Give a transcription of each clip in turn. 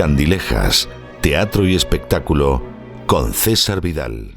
Candilejas, teatro y espectáculo con César Vidal.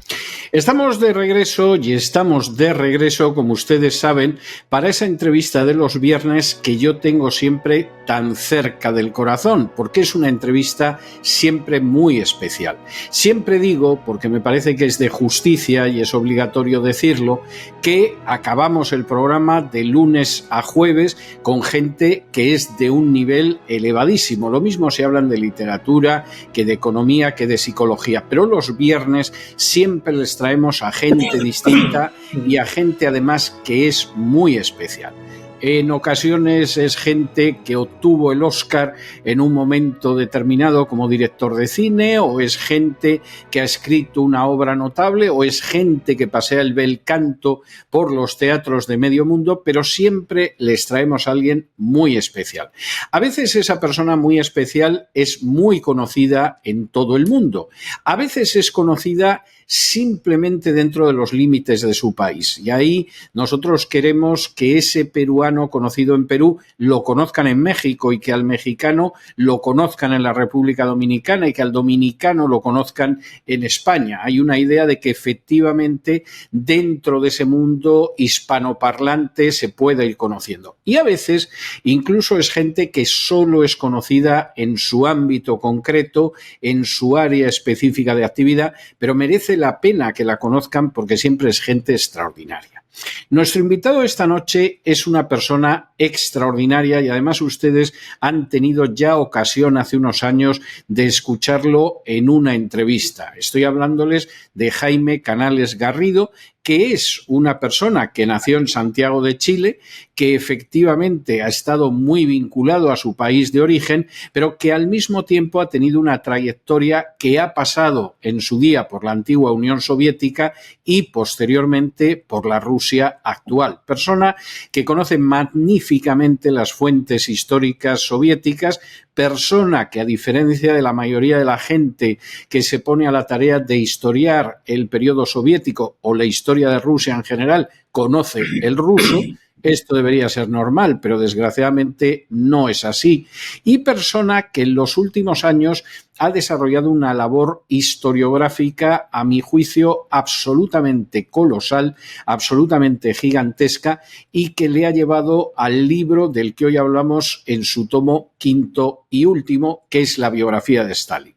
Estamos de regreso, como ustedes saben, para esa entrevista de los viernes que yo tengo siempre tan cerca del corazón, porque es una entrevista siempre muy especial. Siempre digo, porque me parece que es de justicia y es obligatorio decirlo, que acabamos el programa de lunes a jueves con gente que es de un nivel elevadísimo. Lo mismo si hablan de literatura, que de economía, que de psicología, pero los viernes siempre les traemos a gente distinta y a gente además que es muy especial. En ocasiones es gente que obtuvo el Oscar en un momento determinado como director de cine, o es gente que ha escrito una obra notable, o es gente que pasea el bel canto por los teatros de medio mundo, pero siempre les traemos a alguien muy especial. A veces esa persona muy especial es muy conocida en todo el mundo. A veces es conocida simplemente dentro de los límites de su país. Y ahí nosotros queremos que ese peruano conocido en Perú lo conozcan en México, y que al mexicano lo conozcan en la República Dominicana, y que al dominicano lo conozcan en España. Hay una idea de que efectivamente dentro de ese mundo hispanoparlante se puede ir conociendo. Y a veces incluso es gente que solo es conocida en su ámbito concreto, en su área específica de actividad, pero merece la pena que la conozcan porque siempre es gente extraordinaria. Nuestro invitado esta noche es una persona extraordinaria, y además ustedes han tenido ya ocasión hace unos años de escucharlo en una entrevista. Estoy hablándoles de Jaime Canales Garrido, que es una persona que nació en Santiago de Chile, que efectivamente ha estado muy vinculado a su país de origen, pero que al mismo tiempo ha tenido una trayectoria que ha pasado en su día por la antigua Unión Soviética y posteriormente por la Rusia actual. Persona que conoce magníficamente las fuentes históricas soviéticas, persona que, a diferencia de la mayoría de la gente que se pone a la tarea de historiar el periodo soviético o la historia de Rusia en general, conoce el ruso. Esto debería ser normal, pero desgraciadamente no es así. Y persona que en los últimos años ha desarrollado una labor historiográfica, a mi juicio, absolutamente colosal, absolutamente gigantesca, y que le ha llevado al libro del que hoy hablamos en su tomo quinto y último, que es la biografía de Stalin.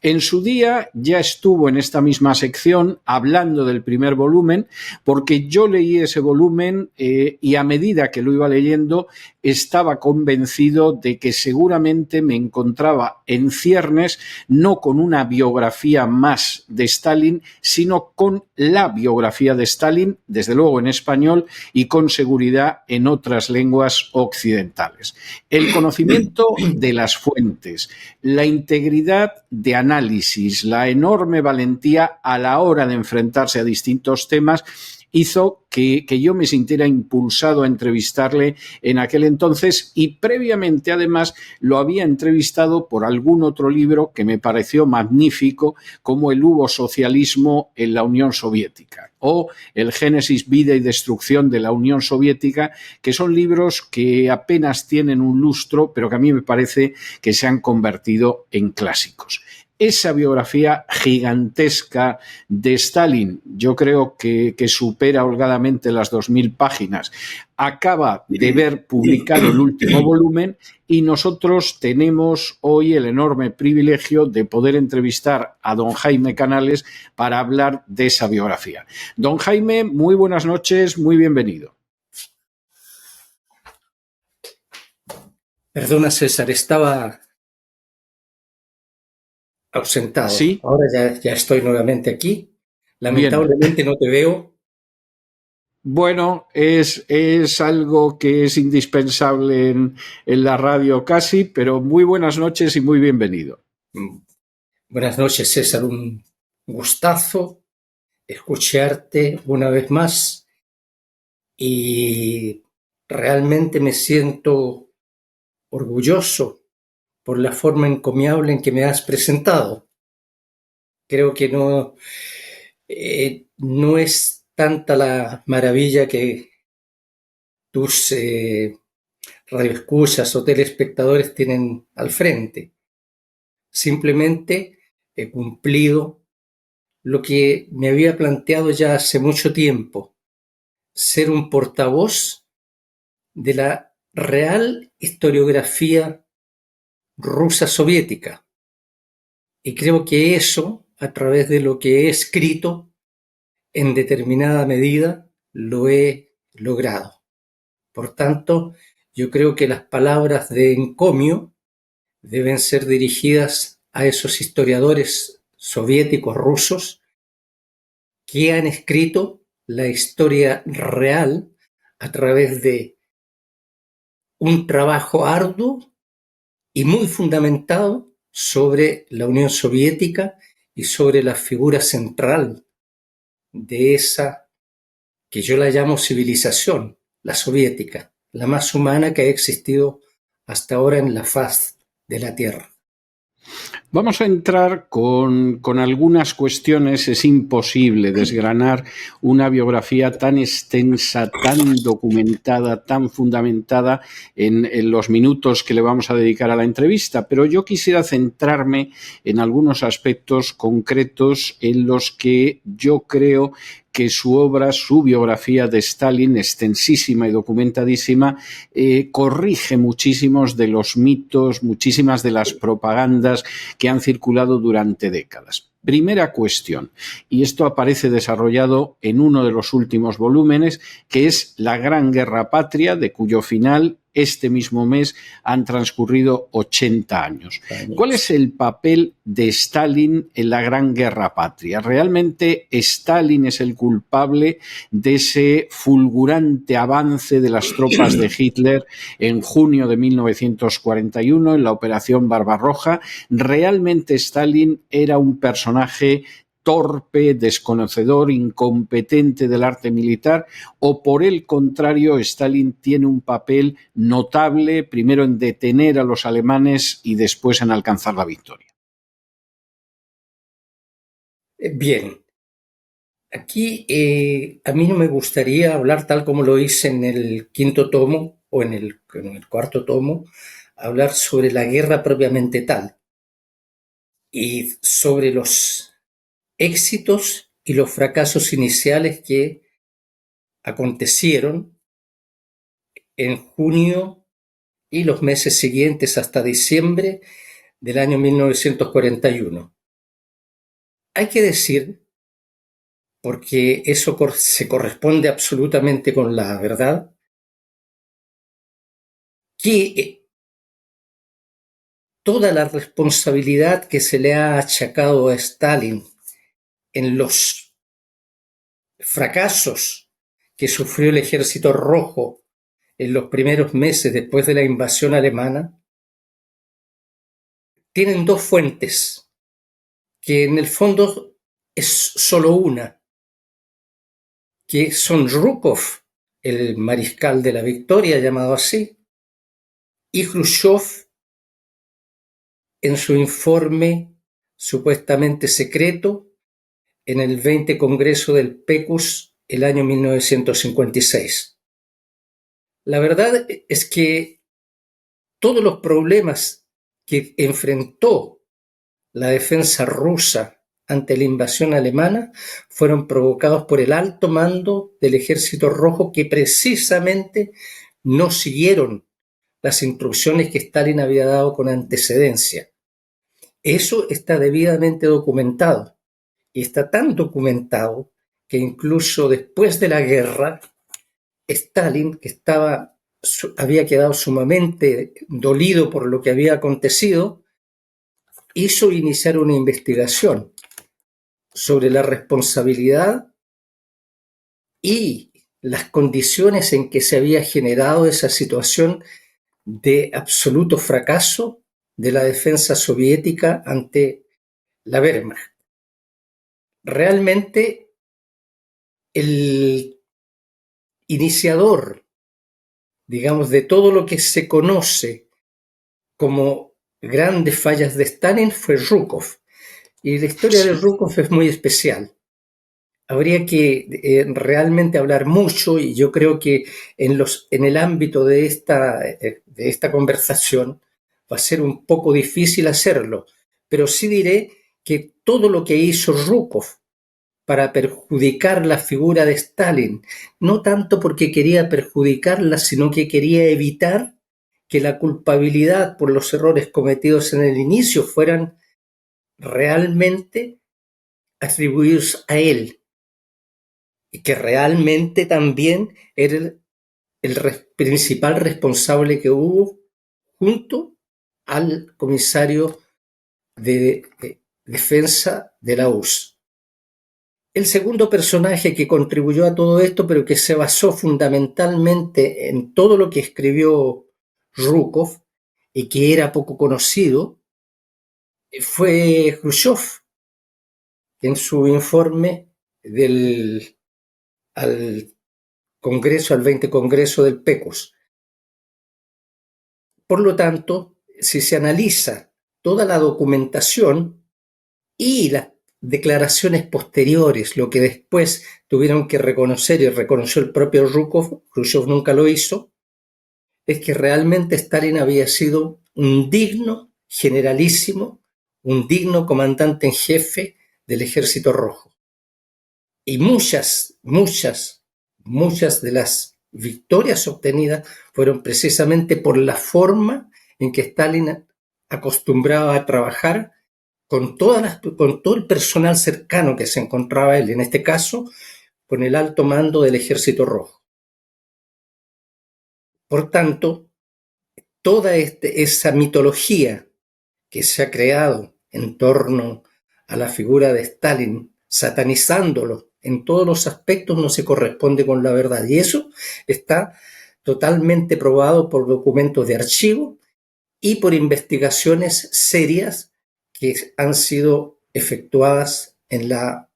En su día ya estuvo en esta misma sección hablando del primer volumen, porque yo leí ese volumen y a medida que lo iba leyendo estaba convencido de que seguramente me encontraba en ciernes no con una biografía más de Stalin, sino con la biografía de Stalin, desde luego en español y con seguridad en otras lenguas occidentales. El conocimiento de las fuentes, la integridad de análisis, la enorme valentía a la hora de enfrentarse a distintos temas hizo que yo me sintiera impulsado a entrevistarle en aquel entonces, y previamente además lo había entrevistado por algún otro libro que me pareció magnífico, como El Hubo Socialismo en la Unión Soviética o El Génesis, Vida y Destrucción de la Unión Soviética, que son libros que apenas tienen un lustro, pero que a mí me parece que se han convertido en clásicos. Esa biografía gigantesca de Stalin, yo creo que supera holgadamente las 2000 páginas, acaba de ver publicado el último volumen, y nosotros tenemos hoy el enorme privilegio de poder entrevistar a don Jaime Canales para hablar de esa biografía. Don Jaime, muy buenas noches, muy bienvenido. Perdona, César, estaba ausentado. ¿Sí? Ahora ya estoy nuevamente aquí. Lamentablemente no te veo. Bueno, es algo que es indispensable en la radio casi, pero muy buenas noches y muy bienvenido. Buenas noches, César. Un gustazo escucharte una vez más, y realmente me siento orgulloso por la forma encomiable en que me has presentado. Creo que no es tanta la maravilla que tus radioescuchas o telespectadores tienen al frente, Simplemente he cumplido lo que me había planteado ya hace mucho tiempo, ser un portavoz de la real historiografía rusa soviética. Y creo que eso, a través de lo que he escrito, en determinada medida lo he logrado. Por tanto, yo creo que las palabras de encomio deben ser dirigidas a esos historiadores soviéticos rusos que han escrito la historia real a través de un trabajo arduo y muy fundamentado sobre la Unión Soviética y sobre la figura central de esa que yo la llamo civilización, la soviética, la más humana que ha existido hasta ahora en la faz de la Tierra. Vamos a entrar con algunas cuestiones. Es imposible desgranar una biografía tan extensa, tan documentada, tan fundamentada en los minutos que le vamos a dedicar a la entrevista, pero yo quisiera centrarme en algunos aspectos concretos en los que yo creo que su obra, su biografía de Stalin, extensísima y documentadísima, corrige muchísimos de los mitos, muchísimas de las propagandas que han circulado durante décadas. Primera cuestión, y esto aparece desarrollado en uno de los últimos volúmenes, que es La Gran Guerra Patria, de cuyo final este mismo mes han transcurrido 80 años. ¿Cuál es el papel de Stalin en la Gran Guerra Patria? ¿Realmente Stalin es el culpable de ese fulgurante avance de las tropas de Hitler en junio de 1941 en la Operación Barbarroja? ¿Realmente Stalin era un personaje torpe, desconocedor, incompetente del arte militar, o por el contrario, Stalin tiene un papel notable, primero en detener a los alemanes y después en alcanzar la victoria? Bien, aquí a mí no me gustaría hablar tal como lo hice en el quinto tomo o en el cuarto tomo, hablar sobre la guerra propiamente tal y sobre los éxitos y los fracasos iniciales que acontecieron en junio y los meses siguientes hasta diciembre del año 1941. Hay que decir, porque eso se corresponde absolutamente con la verdad, que toda la responsabilidad que se le ha achacado a Stalin en los fracasos que sufrió el Ejército Rojo en los primeros meses después de la invasión alemana, tienen dos fuentes, que en el fondo es solo una, que son Zhukov, el mariscal de la victoria llamado así, y Khrushchev en su informe supuestamente secreto en el 20 Congreso del PECUS el año 1956. La verdad es que todos los problemas que enfrentó la defensa rusa ante la invasión alemana fueron provocados por el alto mando del Ejército Rojo, que precisamente no siguieron las instrucciones que Stalin había dado con antecedencia. Eso está debidamente documentado, y está tan documentado que incluso después de la guerra, Stalin, que había quedado sumamente dolido por lo que había acontecido, hizo iniciar una investigación sobre la responsabilidad y las condiciones en que se había generado esa situación de absoluto fracaso de la defensa soviética ante la Wehrmacht. Realmente el iniciador, digamos, de todo lo que se conoce como grandes fallas de Stalin fue Zhukov. Y la historia de Zhukov es muy especial. Habría que realmente hablar mucho, y yo creo que en el ámbito de esta conversación va a ser un poco difícil hacerlo, pero sí diré que todo lo que hizo Zhukov para perjudicar la figura de Stalin, no tanto porque quería perjudicarla, sino que quería evitar que la culpabilidad por los errores cometidos en el inicio fueran realmente atribuidos a él, y que realmente también era el principal responsable que hubo junto al comisario de defensa de la URSS. El segundo personaje que contribuyó a todo esto, pero que se basó fundamentalmente en todo lo que escribió Zhukov y que era poco conocido, fue Khrushchev, en su informe al Congreso, al 20 Congreso del PECOS. Por lo tanto, si se analiza toda la documentación y las declaraciones posteriores, lo que después tuvieron que reconocer y reconoció el propio Zhukov, Khrushchev nunca lo hizo, es que realmente Stalin había sido un digno generalísimo, un digno comandante en jefe del Ejército Rojo. Y muchas de las victorias obtenidas fueron precisamente por la forma en que Stalin acostumbraba a trabajar con todo el personal cercano que se encontraba él, en este caso, con el alto mando del Ejército Rojo. Por tanto, toda esa mitología que se ha creado en torno a la figura de Stalin, satanizándolo en todos los aspectos, no se corresponde con la verdad. Y eso está totalmente probado por documentos de archivo y por investigaciones serias que han sido efectuadas en la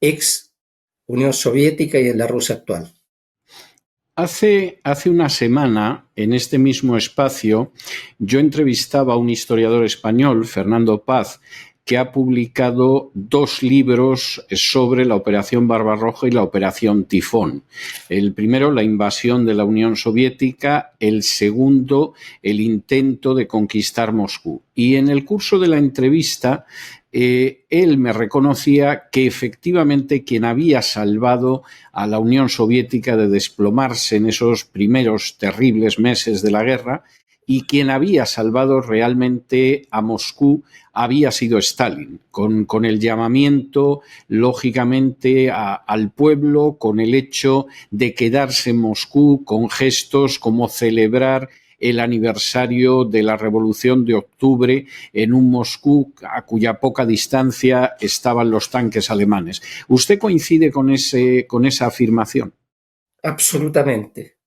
ex Unión Soviética y en la Rusia actual. Hace una semana, en este mismo espacio, yo entrevistaba a un historiador español, Fernando Paz, que ha publicado 2 libros sobre la Operación Barbarroja y la Operación Tifón. El primero, la invasión de la Unión Soviética; el segundo, el intento de conquistar Moscú. Y en el curso de la entrevista, él me reconocía que efectivamente quien había salvado a la Unión Soviética de desplomarse en esos primeros terribles meses de la guerra, y quien había salvado realmente a Moscú había sido Stalin, con el llamamiento, lógicamente, al pueblo, con el hecho de quedarse en Moscú, con gestos como celebrar el aniversario de la Revolución de Octubre en un Moscú a cuya poca distancia estaban los tanques alemanes. ¿Usted coincide con esa afirmación? Absolutamente,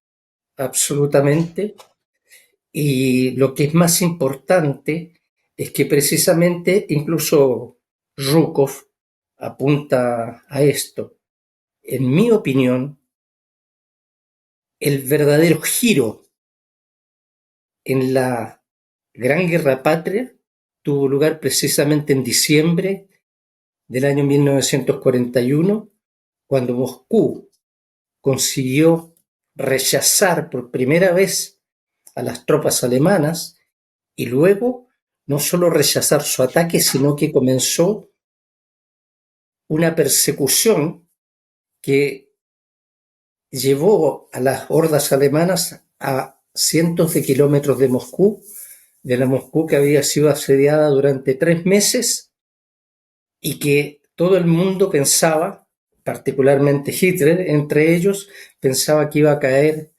absolutamente. Y lo que es más importante es que precisamente incluso Zhukov apunta a esto. En mi opinión, el verdadero giro en la Gran Guerra Patria tuvo lugar precisamente en diciembre del año 1941, cuando Moscú consiguió rechazar por primera vez a las tropas alemanas y luego no solo rechazar su ataque, sino que comenzó una persecución que llevó a las hordas alemanas a cientos de kilómetros de Moscú, de la Moscú que había sido asediada durante 3 meses y que todo el mundo pensaba, particularmente Hitler, entre ellos, pensaba que iba a caer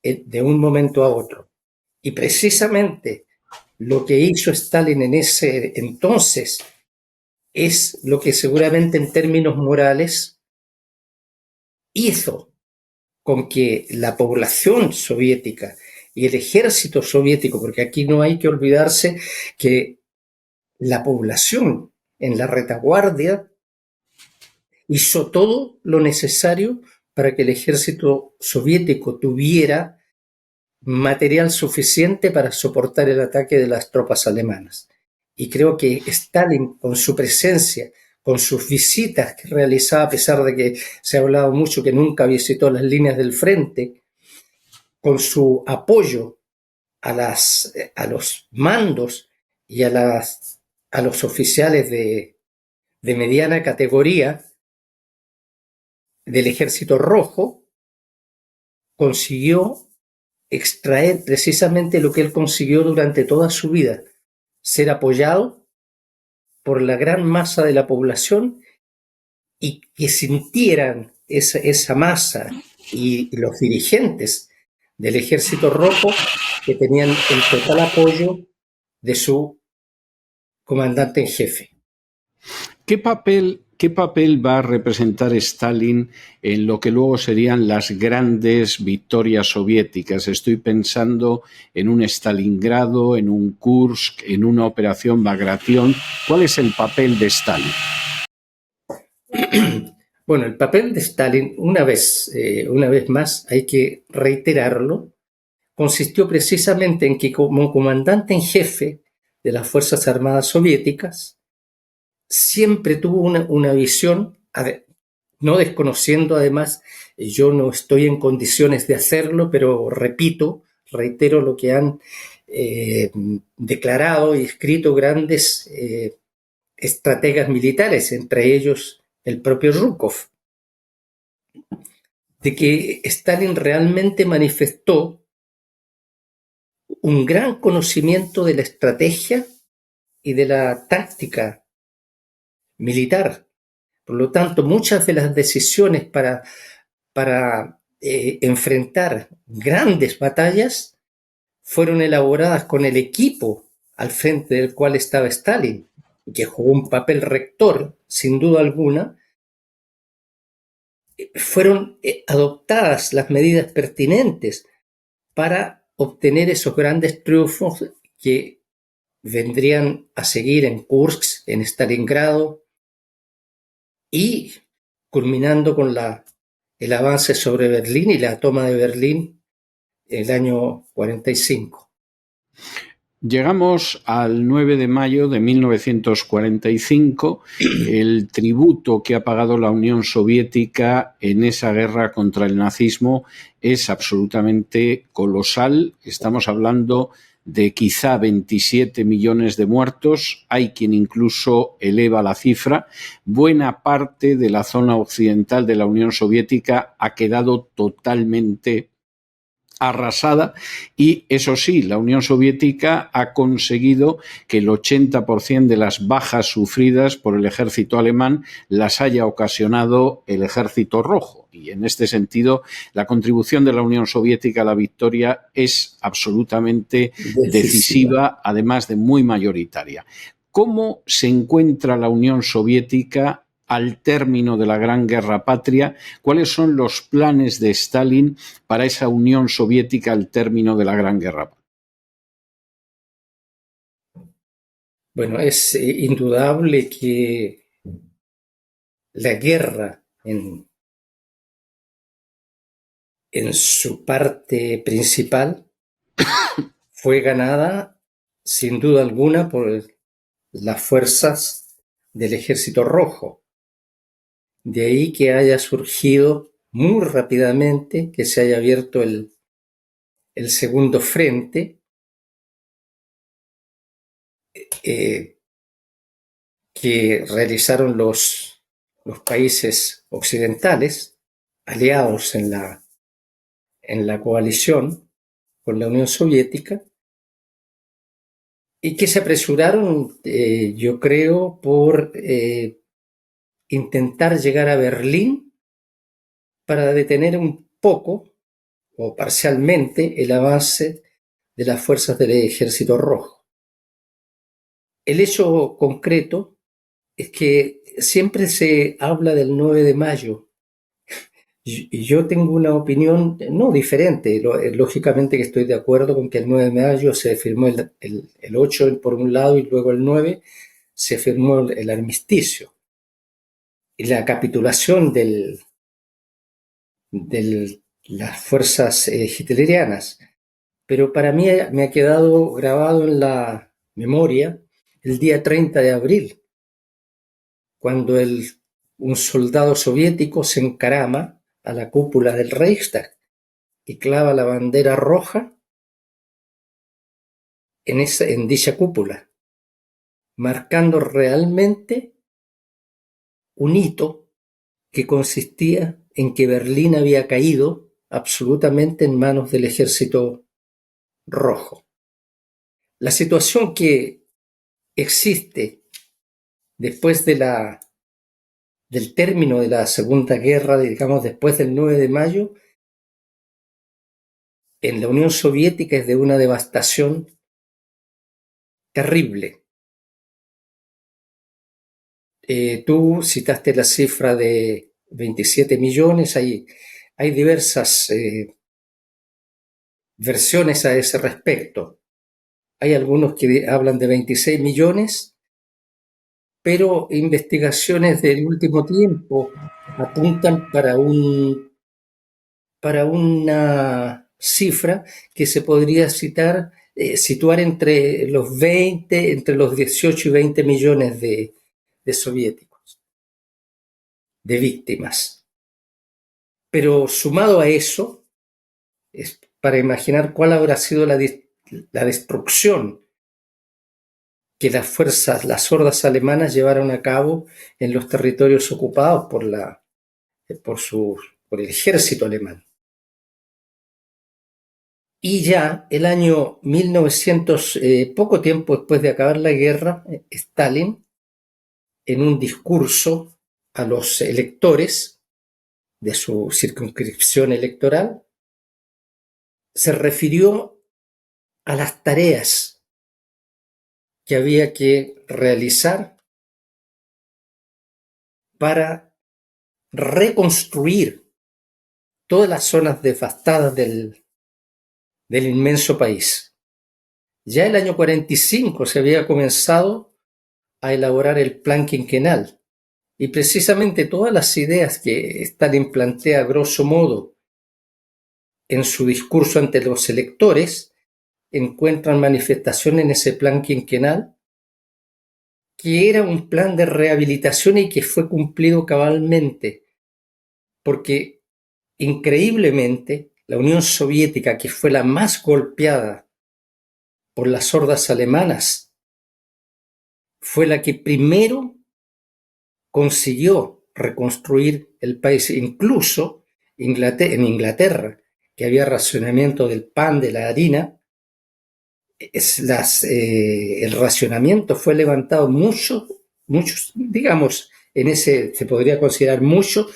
de un momento a otro. Y precisamente lo que hizo Stalin en ese entonces es lo que seguramente en términos morales hizo con que la población soviética y el ejército soviético, porque aquí no hay que olvidarse que la población en la retaguardia hizo todo lo necesario para que el ejército soviético tuviera material suficiente para soportar el ataque de las tropas alemanas. Y creo que Stalin, con su presencia, con sus visitas que realizaba, a pesar de que se ha hablado mucho que nunca visitó las líneas del frente, con su apoyo a los mandos y a las a los oficiales de mediana categoría del Ejército Rojo, consiguió extraer precisamente lo que él consiguió durante toda su vida: ser apoyado por la gran masa de la población y que sintieran esa masa y los dirigentes del Ejército Rojo que tenían el total apoyo de su comandante en jefe. ¿Qué papel va a representar Stalin en lo que luego serían las grandes victorias soviéticas? Estoy pensando en un Stalingrado, en un Kursk, en una operación Bagration. ¿Cuál es el papel de Stalin? Bueno, el papel de Stalin, una vez más, hay que reiterarlo, consistió precisamente en que, como comandante en jefe de las Fuerzas Armadas Soviéticas, siempre tuvo una visión, no desconociendo además, yo no estoy en condiciones de hacerlo, pero reitero lo que han declarado y escrito grandes estrategas militares, entre ellos el propio Zhukov, de que Stalin realmente manifestó un gran conocimiento de la estrategia y de la táctica militar. Por lo tanto, muchas de las decisiones para enfrentar grandes batallas fueron elaboradas con el equipo al frente del cual estaba Stalin, que jugó un papel rector, sin duda alguna. Fueron adoptadas las medidas pertinentes para obtener esos grandes triunfos que vendrían a seguir en Kursk, en Stalingrado, y culminando con el avance sobre Berlín y la toma de Berlín el año 45. Llegamos al 9 de mayo de 1945, el tributo que ha pagado la Unión Soviética en esa guerra contra el nazismo es absolutamente colosal. Estamos hablando de quizá 27 millones de muertos, hay quien incluso eleva la cifra. Buena parte de la zona occidental de la Unión Soviética ha quedado totalmente arrasada y, eso sí, la Unión Soviética ha conseguido que el 80% de las bajas sufridas por el ejército alemán las haya ocasionado el ejército rojo. Y en este sentido, la contribución de la Unión Soviética a la victoria es absolutamente decisiva, además de muy mayoritaria. ¿Cómo se encuentra la Unión Soviética al término de la Gran Guerra Patria? ¿Cuáles son los planes de Stalin para esa Unión Soviética al término de la Gran Guerra Patria? Bueno, es indudable que la guerra en su parte principal fue ganada sin duda alguna por las fuerzas del Ejército Rojo. De ahí que haya surgido muy rápidamente, que se haya abierto el segundo frente, que realizaron los países occidentales, aliados en la coalición con la Unión Soviética, y que se apresuraron, yo creo, por intentar llegar a Berlín para detener un poco o parcialmente el avance de las fuerzas del Ejército Rojo. El hecho concreto es que siempre se habla del 9 de mayo. Y yo tengo una opinión no diferente. Lógicamente que estoy de acuerdo con que el 9 de mayo se firmó el 8 por un lado y luego el 9 se firmó el armisticio. Y la capitulación de las fuerzas hitlerianas. Pero para mí me ha quedado grabado en la memoria el día 30 de abril, cuando un soldado soviético se encarama a la cúpula del Reichstag y clava la bandera roja en dicha cúpula, marcando realmente un hito que consistía en que Berlín había caído absolutamente en manos del ejército rojo. La situación que existe después del término de la Segunda Guerra, digamos después del 9 de mayo, en la Unión Soviética es de una devastación terrible. Tú citaste la cifra de 27 millones, hay diversas versiones a ese respecto. Hay algunos que hablan de 26 millones, pero investigaciones del último tiempo apuntan para una cifra que se podría situar entre los 18 y 20 millones de soviéticos, de víctimas. Pero sumado a eso, es para imaginar cuál habrá sido la destrucción que las hordas alemanas llevaron a cabo en los territorios ocupados por el ejército alemán. Y ya el año 1900, poco tiempo después de acabar la guerra, Stalin, en un discurso a los electores de su circunscripción electoral, se refirió a las tareas que había que realizar para reconstruir todas las zonas devastadas del inmenso país. Ya el año 45 se había comenzado a elaborar el plan quinquenal y precisamente todas las ideas que Stalin plantea grosso modo en su discurso ante los electores encuentran manifestación en ese plan quinquenal, que era un plan de rehabilitación y que fue cumplido cabalmente, porque increíblemente la Unión Soviética, que fue la más golpeada por las hordas alemanas, fue la que primero consiguió reconstruir el país. Incluso en Inglaterra, que había racionamiento del pan, de la harina, el racionamiento fue levantado muchos, digamos, se podría considerar mucho,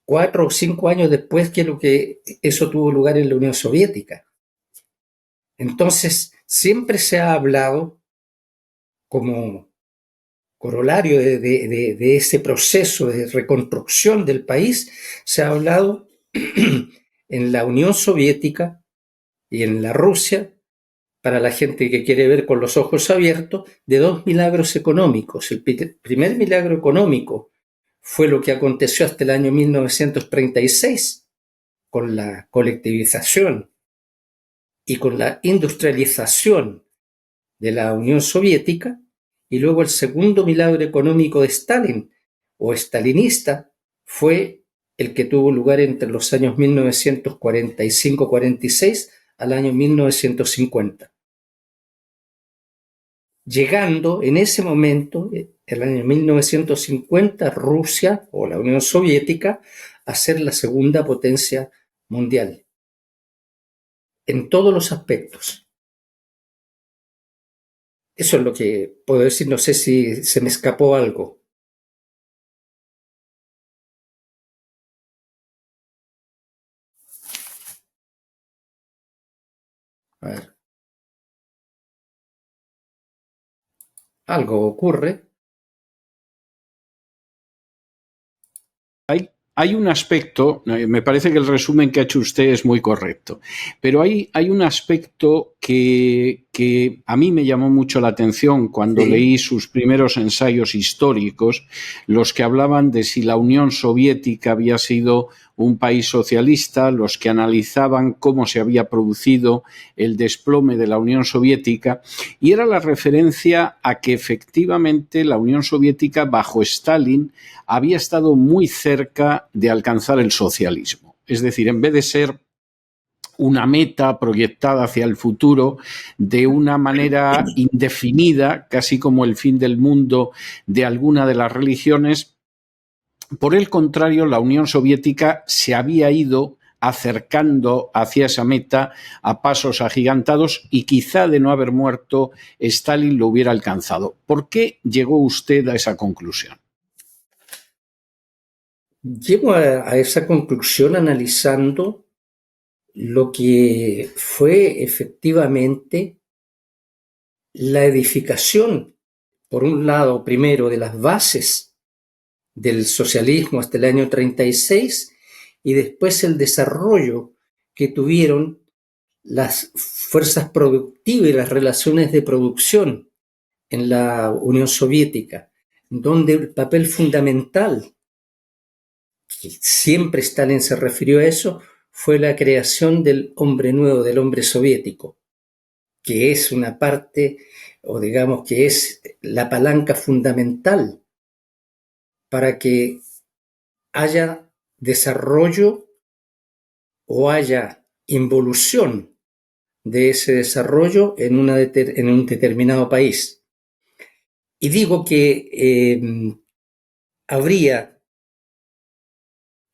4 o 5 años después que lo que eso tuvo lugar en la Unión Soviética. Entonces, siempre se ha hablado como corolario de ese proceso de reconstrucción del país, se ha hablado en la Unión Soviética y en la Rusia, para la gente que quiere ver con los ojos abiertos, de 2 milagros económicos. El primer milagro económico fue lo que aconteció hasta el año 1936, con la colectivización y con la industrialización de la Unión Soviética, y luego el segundo milagro económico de Stalin, o stalinista, fue el que tuvo lugar entre los años 1945-46 al año 1950. Llegando en ese momento, el año 1950, Rusia o la Unión Soviética a ser la segunda potencia mundial en todos los aspectos. Eso es lo que puedo decir, no sé si se me escapó algo. A ver. Algo ocurre. Hay un aspecto, me parece que el resumen que ha hecho usted es muy correcto, pero hay un aspecto que a mí me llamó mucho la atención cuando leí sus primeros ensayos históricos, los que hablaban de si la Unión Soviética había sido un país socialista, los que analizaban cómo se había producido el desplome de la Unión Soviética, y era la referencia a que efectivamente la Unión Soviética bajo Stalin había estado muy cerca de alcanzar el socialismo. Es decir, en vez de ser una meta proyectada hacia el futuro de una manera indefinida, casi como el fin del mundo de alguna de las religiones. Por el contrario, la Unión Soviética se había ido acercando hacia esa meta a pasos agigantados y quizá de no haber muerto Stalin lo hubiera alcanzado. ¿Por qué llegó usted a esa conclusión? Llego a esa conclusión analizando lo que fue efectivamente la edificación, por un lado, primero, de las bases del socialismo hasta el año 36 y después el desarrollo que tuvieron las fuerzas productivas y las relaciones de producción en la Unión Soviética, donde el papel fundamental, que siempre Stalin se refirió a eso, fue la creación del hombre nuevo, del hombre soviético, que es una parte, o digamos que es la palanca fundamental para que haya desarrollo o haya involución de ese desarrollo en un determinado país. Y digo que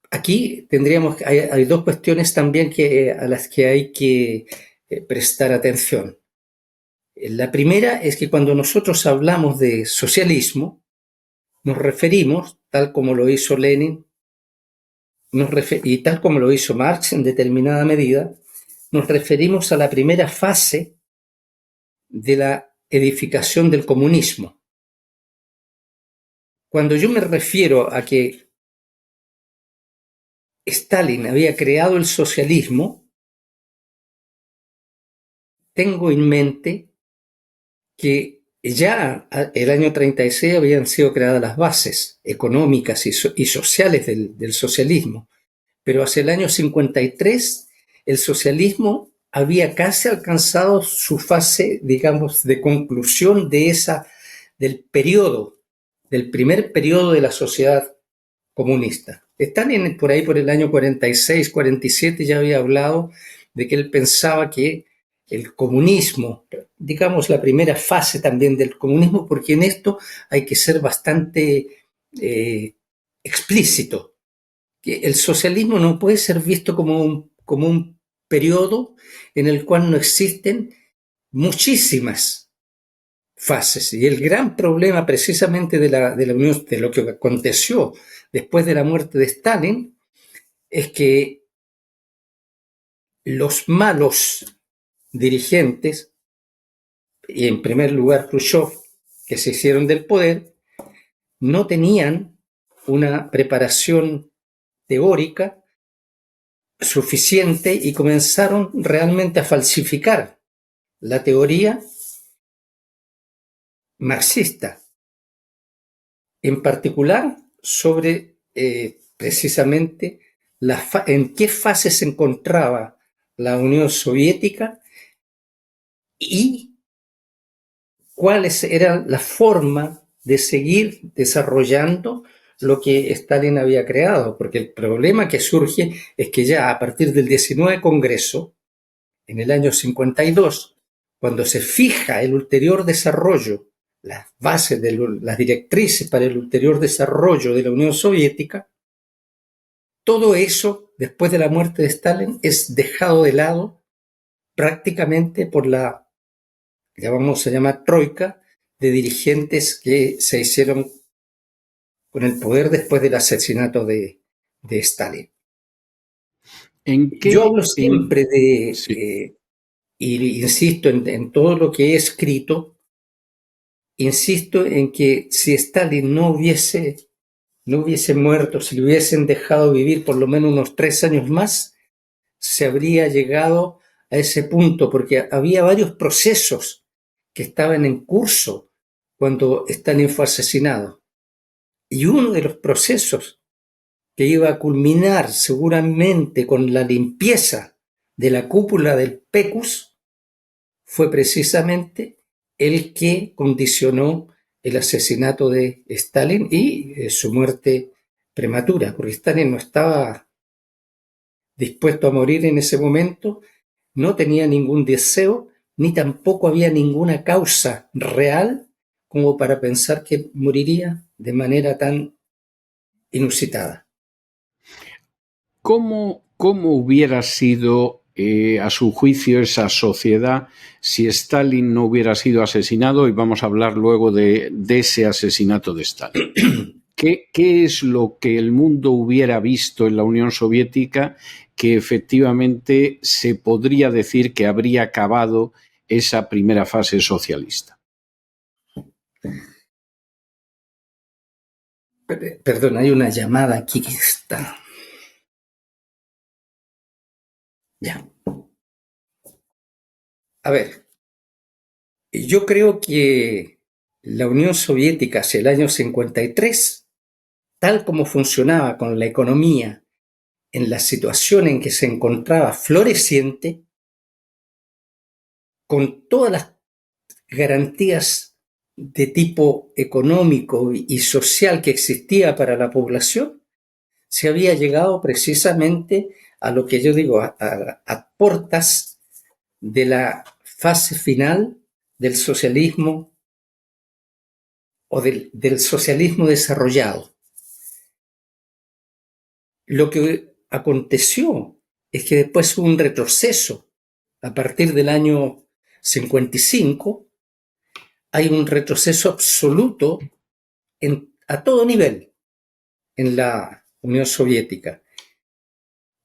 aquí hay dos cuestiones también a las que hay que prestar atención. La primera es que cuando nosotros hablamos de socialismo, nos referimos, tal como lo hizo Lenin, y tal como lo hizo Marx en determinada medida, nos referimos a la primera fase de la edificación del comunismo. Cuando yo me refiero a que Stalin había creado el socialismo, tengo en mente que ya el año 36 habían sido creadas las bases económicas y sociales del socialismo, pero hacia el año 53 el socialismo había casi alcanzado su fase, digamos, de conclusión del primer periodo de la sociedad comunista. Stalin por ahí por el año 46, 47 ya había hablado de que él pensaba que el comunismo, digamos la primera fase también del comunismo, porque en esto hay que ser bastante explícito, que el socialismo no puede ser visto como un periodo en el cual no existen muchísimas fases. Y el gran problema precisamente de la Unión, de lo que aconteció después de la muerte de Stalin, es que los malos dirigentes, y en primer lugar Khrushchev, que se hicieron del poder, no tenían una preparación teórica suficiente y comenzaron realmente a falsificar la teoría marxista, en particular sobre precisamente en qué fase se encontraba la Unión Soviética y cuáles eran la forma de seguir desarrollando lo que Stalin había creado, porque el problema que surge es que ya a partir del 19 Congreso, en el año 52, cuando se fija el ulterior desarrollo, las bases, las directrices para el ulterior desarrollo de la Unión Soviética, todo eso, después de la muerte de Stalin, es dejado de lado prácticamente por la, ya vamos a llamar troika, de dirigentes que se hicieron con el poder después del asesinato de Stalin. Yo hablo siempre y insisto en todo lo que he escrito, insisto en que si Stalin no hubiese muerto, si le hubiesen dejado vivir por lo menos unos 3 años más, se habría llegado a ese punto, porque había varios procesos que estaban en curso cuando Stalin fue asesinado. Y uno de los procesos que iba a culminar seguramente con la limpieza de la cúpula del PECUS fue precisamente el que condicionó el asesinato de Stalin y su muerte prematura, porque Stalin no estaba dispuesto a morir en ese momento no tenía ningún deseo, ni tampoco había ninguna causa real como para pensar que moriría de manera tan inusitada. ¿Cómo hubiera sido, a su juicio, esa sociedad si Stalin no hubiera sido asesinado? Y vamos a hablar luego de ese asesinato de Stalin. ¿Qué es lo que el mundo hubiera visto en la Unión Soviética que efectivamente se podría decir que habría acabado esa primera fase socialista? Perdón, hay una llamada aquí que está. Ya. A ver, yo creo que la Unión Soviética hacia el año 53, tal como funcionaba con la economía, en la situación en que se encontraba floreciente, con todas las garantías de tipo económico y social que existía para la población, se había llegado precisamente a lo que yo digo, a puertas de la fase final del socialismo o del socialismo desarrollado. Lo que aconteció es que después hubo un retroceso. A partir del año 55 hay un retroceso absoluto a todo nivel en la Unión Soviética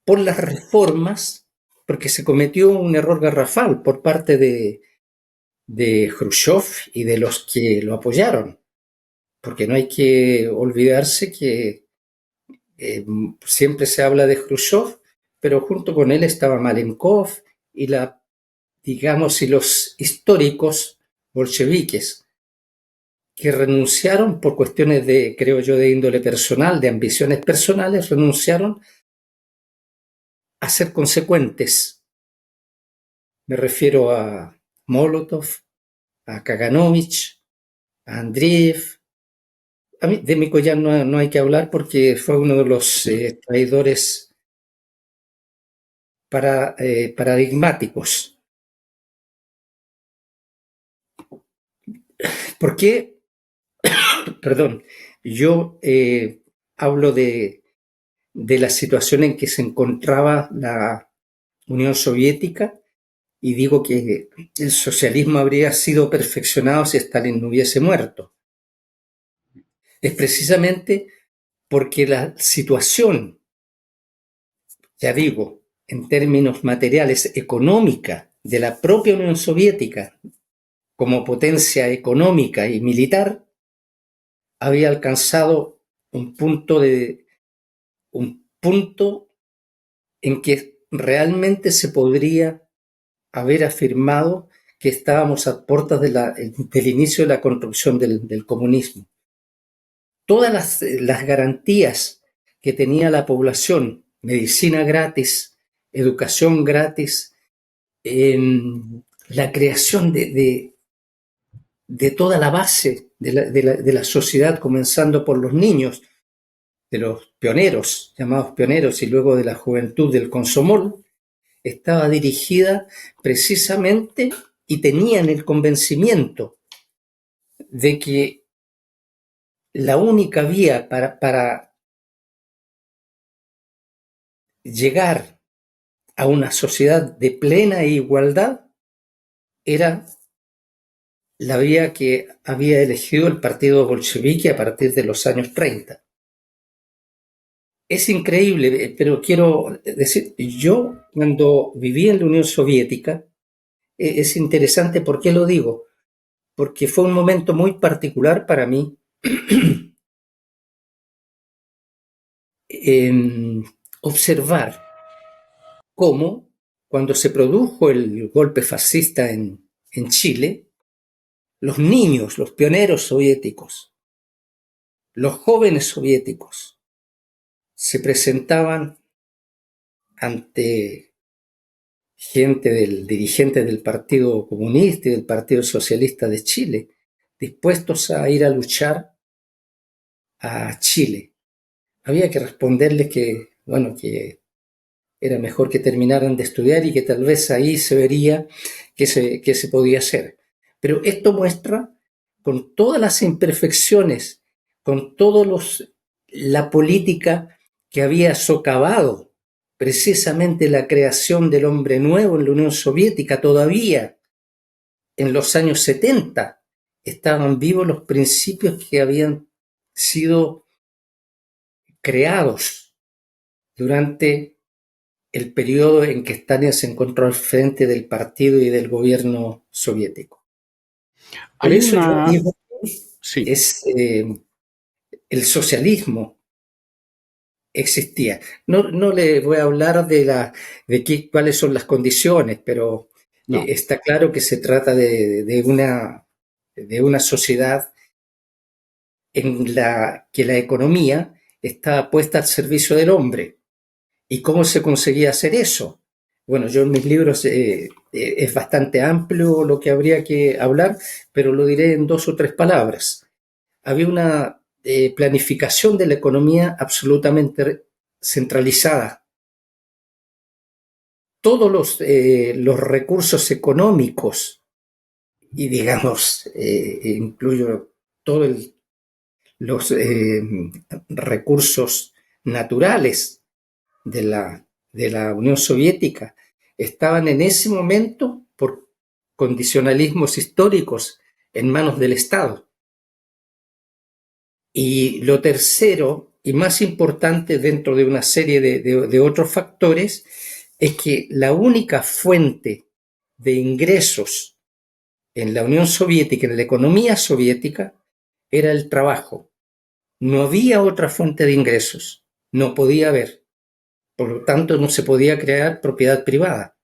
por las reformas, porque se cometió un error garrafal por parte de Khrushchev y de los que lo apoyaron, porque no hay que olvidarse que siempre se habla de Khrushchev, pero junto con él estaba Malenkov y digamos, y los históricos bolcheviques, que renunciaron por cuestiones de, creo yo, de índole personal, de ambiciones personales, renunciaron a ser consecuentes. Me refiero a Molotov, a Kaganovich, a Andreev. A mí, de Mikoyan no hay que hablar porque fue uno de los traidores paradigmáticos. ¿Por qué? Perdón, yo hablo de la situación en que se encontraba la Unión Soviética y digo que el socialismo habría sido perfeccionado si Stalin no hubiese muerto. Es precisamente porque la situación, ya digo, en términos materiales, económica de la propia Unión Soviética como potencia económica y militar, había alcanzado un punto en que realmente se podría haber afirmado que estábamos a puertas del inicio de la construcción del comunismo. Todas las garantías que tenía la población, medicina gratis, educación gratis, la creación de toda la base de la sociedad, comenzando por los niños, de los pioneros, llamados pioneros, y luego de la juventud del Komsomol, estaba dirigida precisamente y tenían el convencimiento de que la única vía para llegar a una sociedad de plena igualdad era la vía que había elegido el partido bolchevique a partir de los años 30. Es increíble, pero quiero decir, yo cuando viví en la Unión Soviética, es interesante. ¿Por qué lo digo? Porque fue un momento muy particular para mí observar cómo cuando se produjo el golpe fascista en Chile, los niños, los pioneros soviéticos, los jóvenes soviéticos, se presentaban ante dirigentes del Partido Comunista y del Partido Socialista de Chile, dispuestos a ir a luchar a Chile. Había que responderles que, bueno, que era mejor que terminaran de estudiar y que tal vez ahí se vería qué se podía hacer. Pero esto muestra, con todas las imperfecciones, con la política que había socavado precisamente la creación del hombre nuevo en la Unión Soviética, todavía en los años 70 estaban vivos los principios que habían sido creados durante el periodo en que Stalin se encontró al frente del partido y del gobierno soviético. Por eso yo digo que el socialismo existía. No le voy a hablar cuáles son las condiciones, pero está claro que se trata de una sociedad en la que la economía está puesta al servicio del hombre. ¿Y cómo se conseguía hacer eso? Bueno, yo en mis libros es bastante amplio lo que habría que hablar, pero lo diré en 2 o 3 palabras. Había una planificación de la economía absolutamente centralizada. Todos los recursos económicos, y digamos, incluyo todos los recursos naturales de la Unión Soviética, estaban en ese momento, por condicionalismos históricos, en manos del Estado. Y lo tercero, y más importante dentro de una serie de otros factores, es que la única fuente de ingresos en la Unión Soviética, en la economía soviética, era el trabajo. No había otra fuente de ingresos, no podía haber. Por lo tanto, no se podía crear propiedad privada,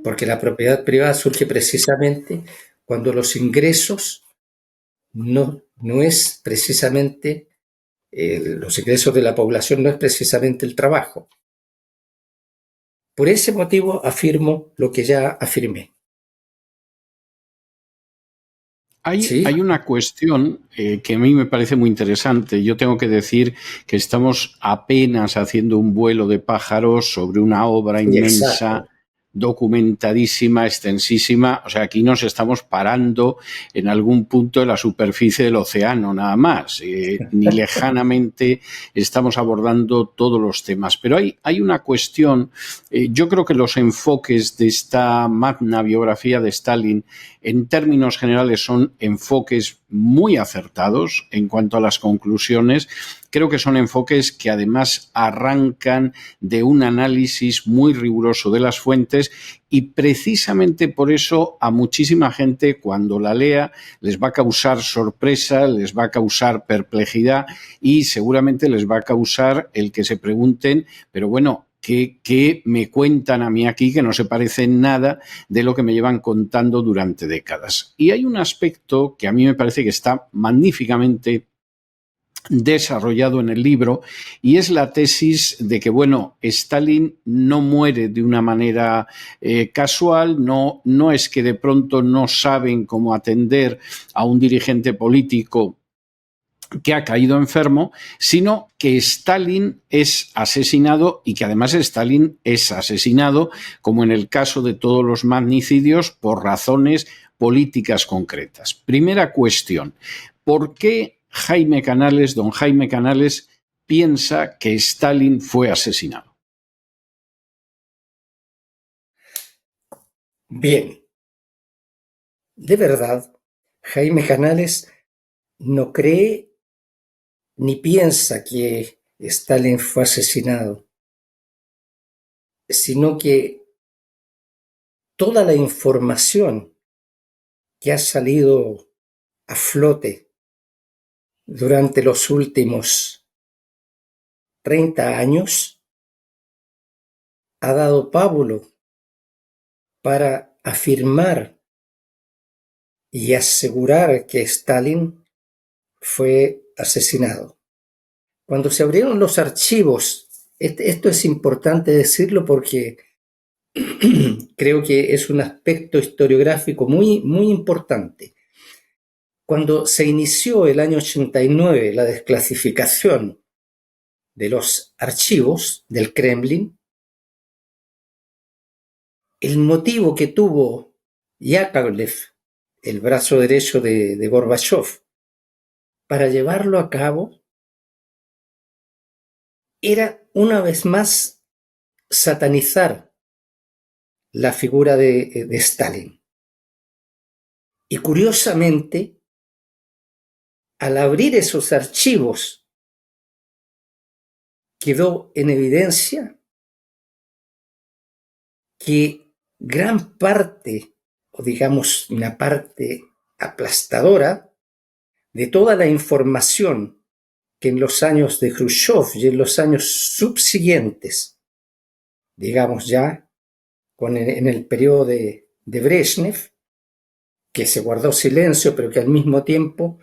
porque la propiedad privada surge precisamente cuando los ingresos no es precisamente, los ingresos de la población no es precisamente el trabajo. Por ese motivo afirmo lo que ya afirmé. Hay una cuestión que a mí me parece muy interesante. Yo tengo que decir que estamos apenas haciendo un vuelo de pájaros sobre una obra inmensa, exacto, documentadísima, extensísima. O sea, aquí nos estamos parando en algún punto de la superficie del océano, nada más. Ni lejanamente estamos abordando todos los temas. Pero hay una cuestión, yo creo que los enfoques de esta magna biografía de Stalin, en términos generales, son enfoques muy acertados en cuanto a las conclusiones. Creo que son enfoques que además arrancan de un análisis muy riguroso de las fuentes y precisamente por eso a muchísima gente cuando la lea les va a causar sorpresa, les va a causar perplejidad y seguramente les va a causar el que se pregunten, pero bueno, ¿qué me cuentan a mí aquí que no se parece en nada de lo que me llevan contando durante décadas? Y hay un aspecto que a mí me parece que está magníficamente desarrollado en el libro y es la tesis de que, bueno, Stalin no muere de una manera casual, no es que de pronto no saben cómo atender a un dirigente político que ha caído enfermo, sino que Stalin es asesinado y que además Stalin es asesinado, como en el caso de todos los magnicidios, por razones políticas concretas. Primera cuestión, ¿por qué don Jaime Canales, piensa que Stalin fue asesinado? Bien, de verdad, Jaime Canales no cree ni piensa que Stalin fue asesinado, sino que toda la información que ha salido a flote durante los últimos 30 años ha dado pábulo para afirmar y asegurar que Stalin fue asesinado. Cuando se abrieron los archivos, esto es importante decirlo porque creo que es un aspecto historiográfico muy, muy importante. Cuando se inició el año 89 la desclasificación de los archivos del Kremlin, el motivo que tuvo Yakovlev, el brazo derecho de Gorbachov, para llevarlo a cabo era una vez más satanizar la figura de Stalin. Y curiosamente, al abrir esos archivos, quedó en evidencia que gran parte, o digamos una parte aplastadora, de toda la información que en los años de Khrushchev y en los años subsiguientes, digamos ya en el periodo de Brezhnev, que se guardó silencio, pero que al mismo tiempo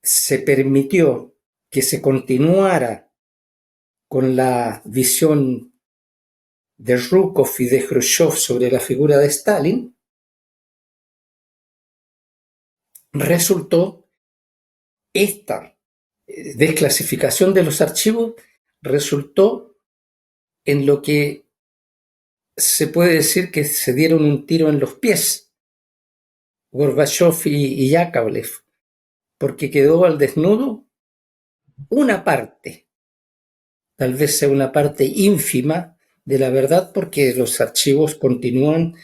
se permitió que se continuara con la visión de Zhukov y de Khrushchev sobre la figura de Stalin, resultó esta desclasificación de los archivos, resultó en lo que se puede decir que se dieron un tiro en los pies Gorbachov y Yakovlev, porque quedó al desnudo una parte, tal vez sea una parte ínfima de la verdad, porque los archivos continúan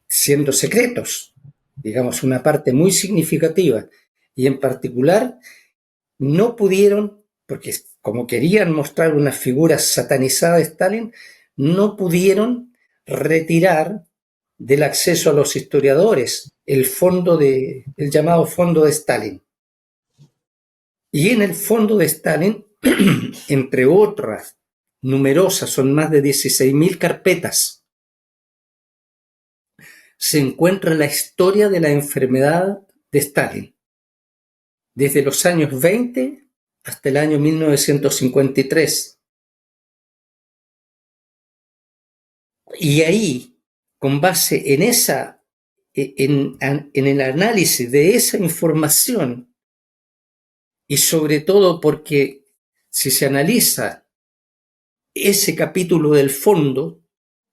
siendo secretos, digamos, una parte muy significativa, y en particular no pudieron, porque como querían mostrar una figura satanizada de Stalin, no pudieron retirar del acceso a los historiadores el llamado fondo de Stalin. Y en el fondo de Stalin, entre otras numerosas, son más de 16.000 carpetas, se encuentra la historia de la enfermedad de Stalin, desde los años 20 hasta el año 1953. Y ahí, con base en el análisis de esa información, y sobre todo porque si se analiza ese capítulo del fondo,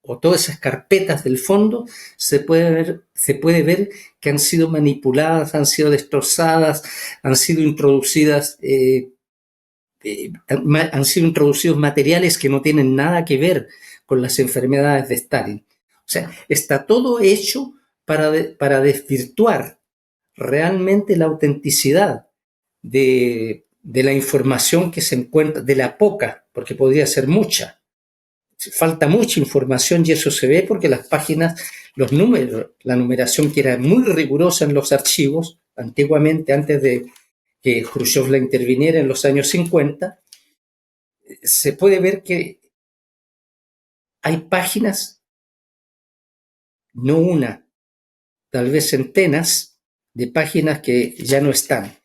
o todas esas carpetas del fondo, se puede ver que han sido manipuladas, han sido destrozadas, han sido introducidos materiales que no tienen nada que ver con las enfermedades de Stalin. O sea, está todo hecho para desvirtuar realmente la autenticidad de la información que se encuentra, de la poca, porque podría ser mucha. Falta mucha información y eso se ve porque las páginas, los números, la numeración que era muy rigurosa en los archivos, antiguamente, antes de que Khrushchev la interviniera en los años 50, se puede ver que hay páginas, no una, tal vez centenas de páginas que ya no están.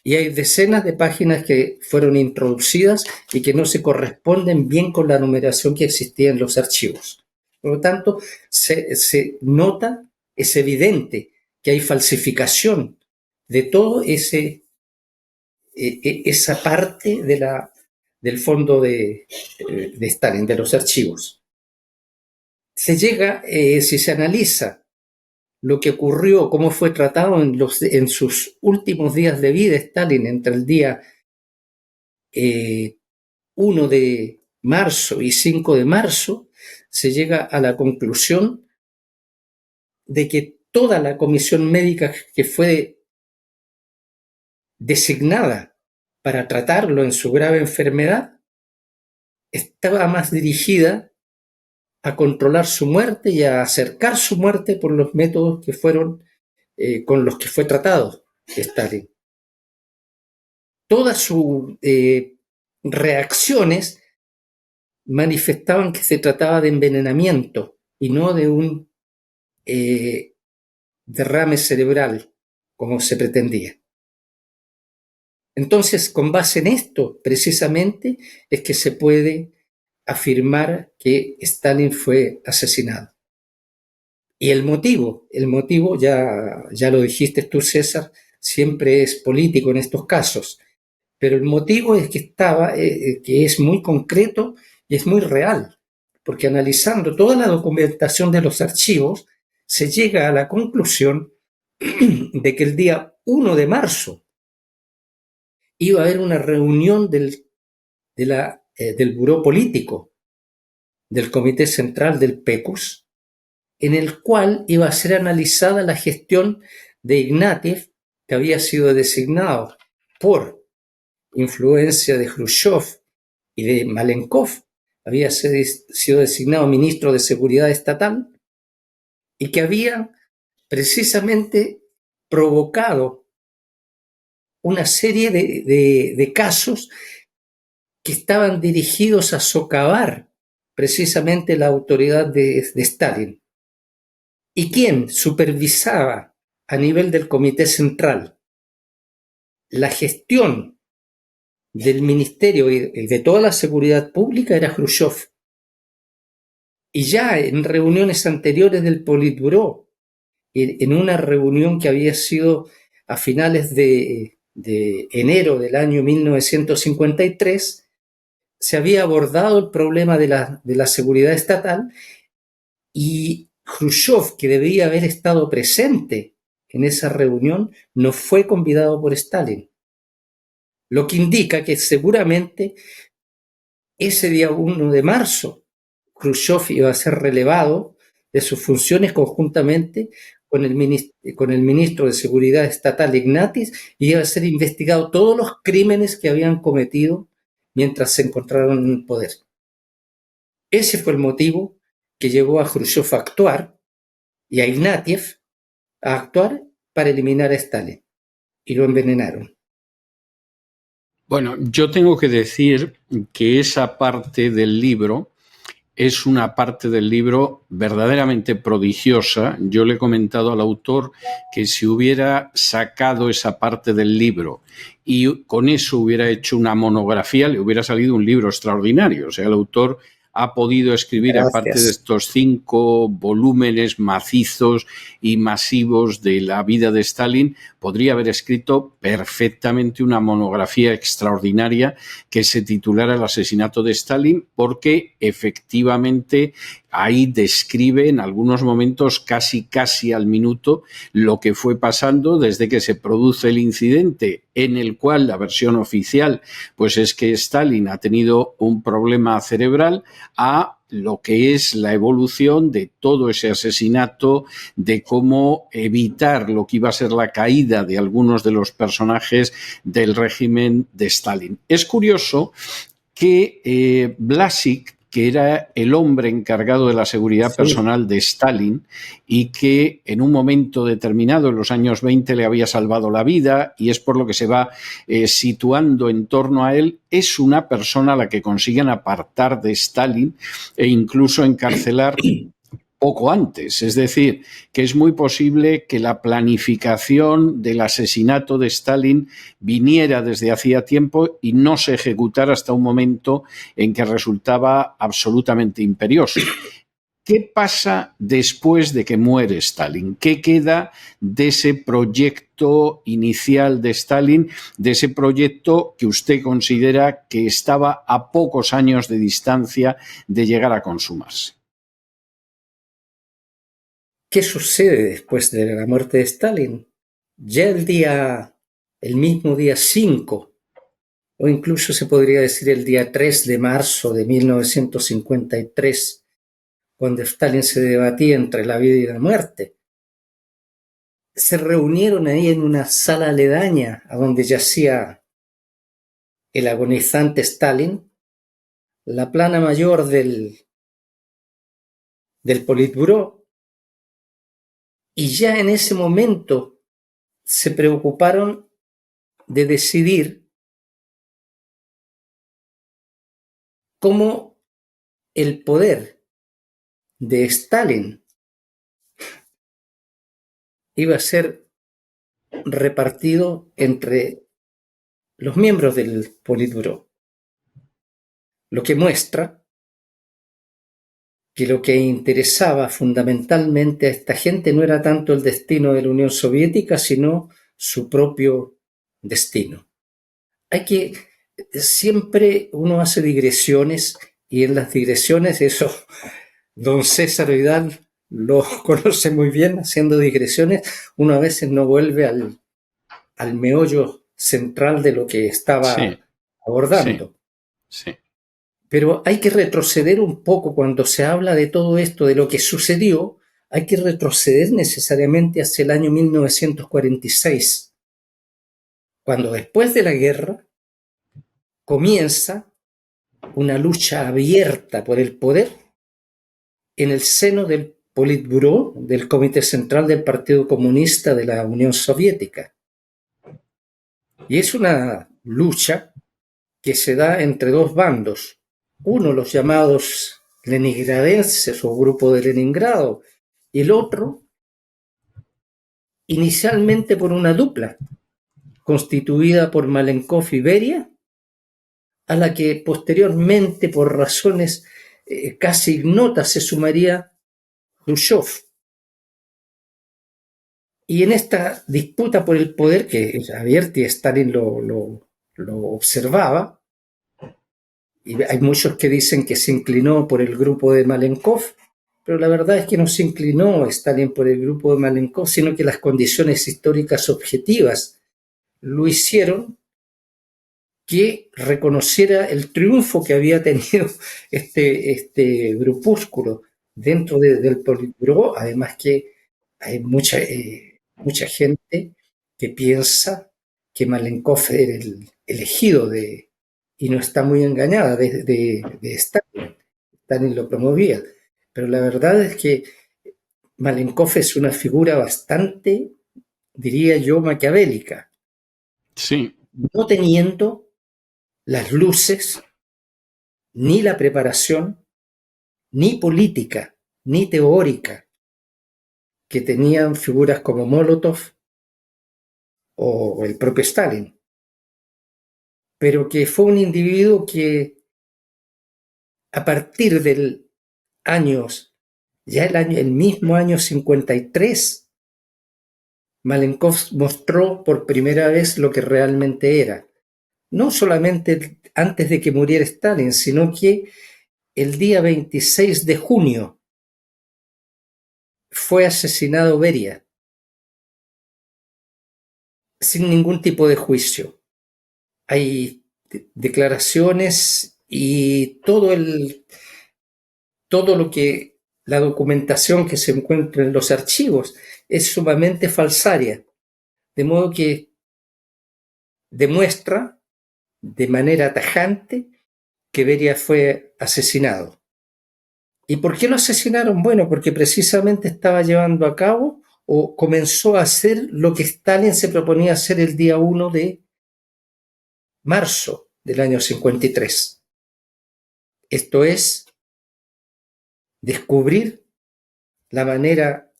Y hay decenas de páginas que fueron introducidas y que no se corresponden bien con la numeración que existía en los archivos. Por lo tanto, se nota, es evidente que hay falsificación de todo esa parte del fondo de Stalin, de los archivos. Se llega, si se analiza lo que ocurrió, cómo fue tratado en sus últimos días de vida Stalin, entre el día 1 de marzo y 5 de marzo, se llega a la conclusión de que toda la comisión médica que fue designada para tratarlo en su grave enfermedad estaba más dirigida a controlar su muerte y a acercar su muerte por los métodos que fueron con los que fue tratado Stalin. Todas sus reacciones manifestaban que se trataba de envenenamiento y no de un derrame cerebral, como se pretendía. Entonces, con base en esto, precisamente, es que se puede afirmar que Stalin fue asesinado. Y el motivo ya lo dijiste tú, César, siempre es político en estos casos, pero el motivo es que que es muy concreto y es muy real, porque analizando toda la documentación de los archivos, se llega a la conclusión de que el día 1 de marzo iba a haber una reunión del Buró Político del Comité Central del PECUS, en el cual iba a ser analizada la gestión de Ignatieff, que había sido designado por influencia de Khrushchev y de Malenkov, había sido designado ministro de Seguridad Estatal y que había precisamente provocado una serie de casos que estaban dirigidos a socavar precisamente la autoridad de Stalin. ¿Y quién supervisaba a nivel del Comité Central la gestión del Ministerio y de toda la seguridad pública? Era Khrushchev. Y ya en reuniones anteriores del Politburó, en una reunión que había sido a finales de enero del año 1953, se había abordado el problema de la seguridad estatal, y Khrushchev, que debía haber estado presente en esa reunión, no fue convidado por Stalin. Lo que indica que seguramente ese día 1 de marzo Khrushchev iba a ser relevado de sus funciones conjuntamente con el ministro de Seguridad Estatal Ignatieff, y iba a ser investigado todos los crímenes que habían cometido mientras se encontraron en el poder. Ese fue el motivo que llevó a Khrushchev a actuar y a Ignatieff a actuar para eliminar a Stalin, y lo envenenaron. Bueno, yo tengo que decir que esa parte del libro es una parte del libro verdaderamente prodigiosa. Yo le he comentado al autor que si hubiera sacado esa parte del libro y con eso hubiera hecho una monografía, le hubiera salido un libro extraordinario. O sea, el autor ha podido escribir, Gracias. aparte de estos 5 volúmenes macizos y masivos de la vida de Stalin, podría haber escrito perfectamente una monografía extraordinaria que se titulara El asesinato de Stalin, porque efectivamente ahí describe en algunos momentos casi al minuto lo que fue pasando desde que se produce el incidente, en el cual la versión oficial pues es que Stalin ha tenido un problema cerebral, a lo que es la evolución de todo ese asesinato, de cómo evitar lo que iba a ser la caída de algunos de los personajes del régimen de Stalin. Es curioso que Blasik, que era el hombre encargado de la seguridad personal de Stalin y que en un momento determinado, en los años 20, le había salvado la vida, y es por lo que se va situando en torno a él, es una persona a la que consiguen apartar de Stalin e incluso encarcelar poco antes. Es decir, que es muy posible que la planificación del asesinato de Stalin viniera desde hacía tiempo y no se ejecutara hasta un momento en que resultaba absolutamente imperioso. ¿Qué pasa después de que muere Stalin? ¿Qué queda de ese proyecto inicial de Stalin, de ese proyecto que usted considera que estaba a pocos años de distancia de llegar a consumarse? ¿Qué sucede después de la muerte de Stalin? Ya el mismo día 5, o incluso se podría decir el día 3 de marzo de 1953, cuando Stalin se debatía entre la vida y la muerte, se reunieron ahí en una sala aledaña a donde yacía el agonizante Stalin, la plana mayor del Politburó, y ya en ese momento se preocuparon de decidir cómo el poder de Stalin iba a ser repartido entre los miembros del Politburó, lo que muestra que lo que interesaba fundamentalmente a esta gente no era tanto el destino de la Unión Soviética, sino su propio destino. Siempre uno hace digresiones y en las digresiones, eso, don César Vidal lo conoce muy bien, haciendo digresiones, uno a veces no vuelve al meollo central de lo que Sí, estaba sí, abordando. sí. Pero hay que retroceder un poco cuando se habla de todo esto, de lo que sucedió, hay que retroceder necesariamente hacia el año 1946, cuando después de la guerra comienza una lucha abierta por el poder en el seno del Politburó, del Comité Central del Partido Comunista de la Unión Soviética. Y es una lucha que se da entre dos bandos. Uno, los llamados leningradenses o Grupo de Leningrado, y el otro, inicialmente por una dupla, constituida por Malenkov y Beria, a la que posteriormente, por razones casi ignotas, se sumaría Khrushchev. Y en esta disputa por el poder, que Abierti y Stalin lo observaba, y hay muchos que dicen que se inclinó por el grupo de Malenkov, pero la verdad es que no se inclinó Stalin por el grupo de Malenkov, sino que las condiciones históricas objetivas lo hicieron que reconociera el triunfo que había tenido este grupúsculo dentro del Politburó, además que hay mucha gente que piensa que Malenkov era el elegido y no está muy engañada de Stalin. Stalin lo promovía. Pero la verdad es que Malenkov es una figura bastante, diría yo, maquiavélica, Sí, no teniendo las luces, ni la preparación, ni política, ni teórica, que tenían figuras como Molotov o el propio Stalin, pero que fue un individuo que a partir del el mismo año 53, Malenkov mostró por primera vez lo que realmente era. No solamente antes de que muriera Stalin, sino que el día 26 de junio fue asesinado Beria sin ningún tipo de juicio. Hay declaraciones y todo lo que la documentación que se encuentra en los archivos es sumamente falsaria, de modo que demuestra de manera tajante que Beria fue asesinado. ¿Y por qué lo asesinaron? Bueno, porque precisamente estaba llevando a cabo o comenzó a hacer lo que Stalin se proponía hacer el día 1 de marzo del año 53. Esto es, descubrir la manera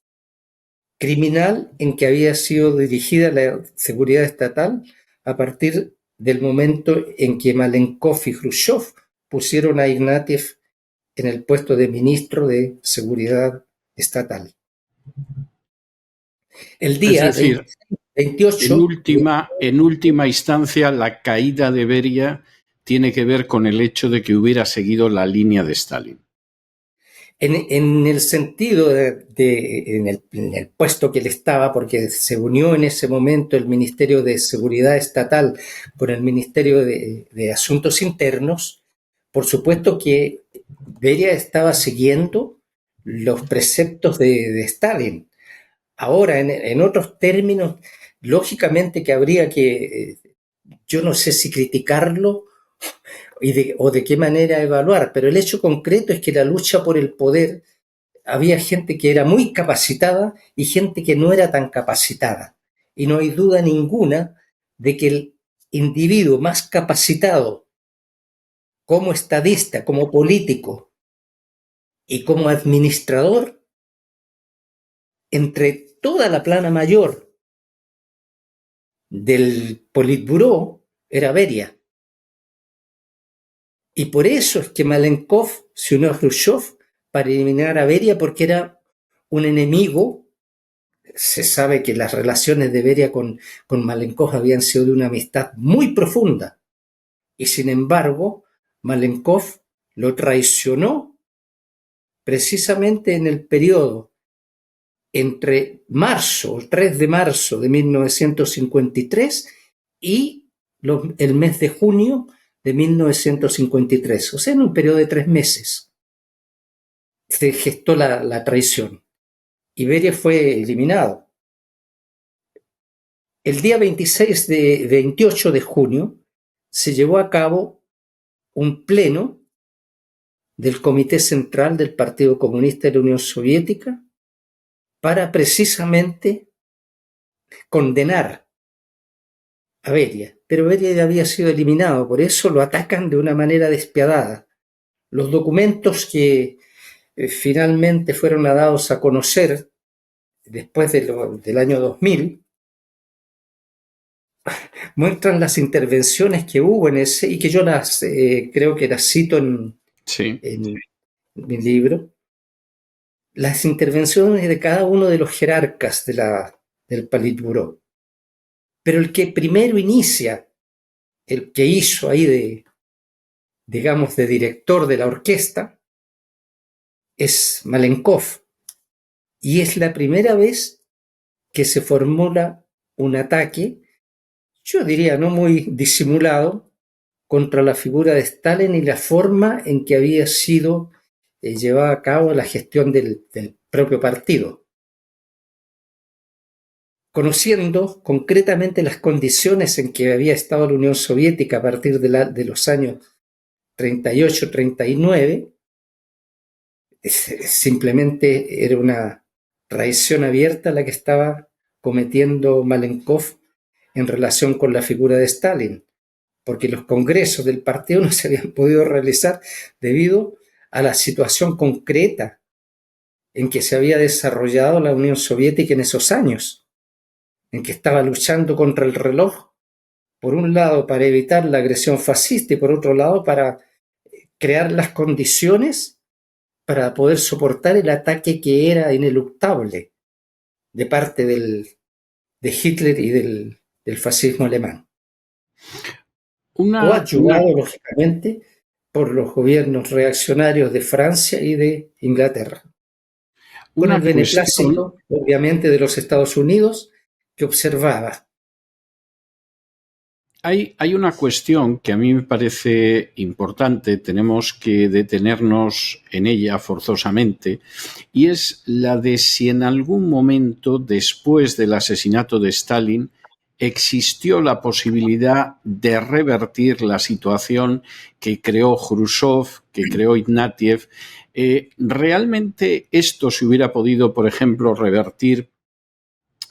criminal en que había sido dirigida la seguridad estatal a partir del momento en que Malenkov y Khrushchev pusieron a Ignatiev en el puesto de ministro de Seguridad Estatal. El es día decir, 28 en última instancia, la caída de Beria tiene que ver con el hecho de que hubiera seguido la línea de Stalin. en el sentido en el puesto que él estaba, porque se unió en ese momento el Ministerio de Seguridad Estatal con el Ministerio de Asuntos Internos, por supuesto que Beria estaba siguiendo los preceptos de Stalin. Ahora, en otros términos, lógicamente que habría que, yo no sé si criticarlo o de qué manera evaluar, pero el hecho concreto es que la lucha por el poder, había gente que era muy capacitada y gente que no era tan capacitada. Y no hay duda ninguna de que el individuo más capacitado como estadista, como político y como administrador, entre toda la plana mayor del Politburó, era Beria. Y por eso es que Malenkov se unió a Khrushchev para eliminar a Beria, porque era un enemigo. Se sabe que las relaciones de Beria con Malenkov habían sido de una amistad muy profunda. Y sin embargo, Malenkov lo traicionó precisamente en el periodo entre el 3 de marzo de 1953 y el mes de junio de 1953, o sea, en un periodo de 3 meses se gestó la traición y Beria fue eliminado. El día 28 de junio se llevó a cabo un pleno del Comité Central del Partido Comunista de la Unión Soviética para precisamente condenar a Beria. Pero Beria ya había sido eliminado, por eso lo atacan de una manera despiadada. Los documentos que finalmente fueron dados a conocer después del año 2000 muestran las intervenciones que hubo en ese, y que yo creo que las cito en mi libro, las intervenciones de cada uno de los jerarcas del Politburó. Pero el que primero inicia, el que hizo ahí digamos, de director de la orquesta, es Malenkov. Y es la primera vez que se formula un ataque, yo diría no muy disimulado, contra la figura de Stalin y la forma en que había sido llevada a cabo la gestión del propio partido. Conociendo concretamente las condiciones en que había estado la Unión Soviética a partir de los años 38-39, simplemente era una traición abierta la que estaba cometiendo Malenkov en relación con la figura de Stalin, porque los congresos del partido no se habían podido realizar debido a la situación concreta en que se había desarrollado la Unión Soviética en esos años, en que estaba luchando contra el reloj, por un lado para evitar la agresión fascista y por otro lado para crear las condiciones para poder soportar el ataque que era ineluctable de parte de Hitler y del fascismo alemán. Coadyuvado, lógicamente, por los gobiernos reaccionarios de Francia y de Inglaterra. Con el beneplácito, obviamente, de los Estados Unidos, que observaba. Hay una cuestión que a mí me parece importante, tenemos que detenernos en ella forzosamente, y es la de si en algún momento, después del asesinato de Stalin, existió la posibilidad de revertir la situación que creó Khrushchev, que creó Ignatiev. ¿Realmente esto se hubiera podido, por ejemplo, revertir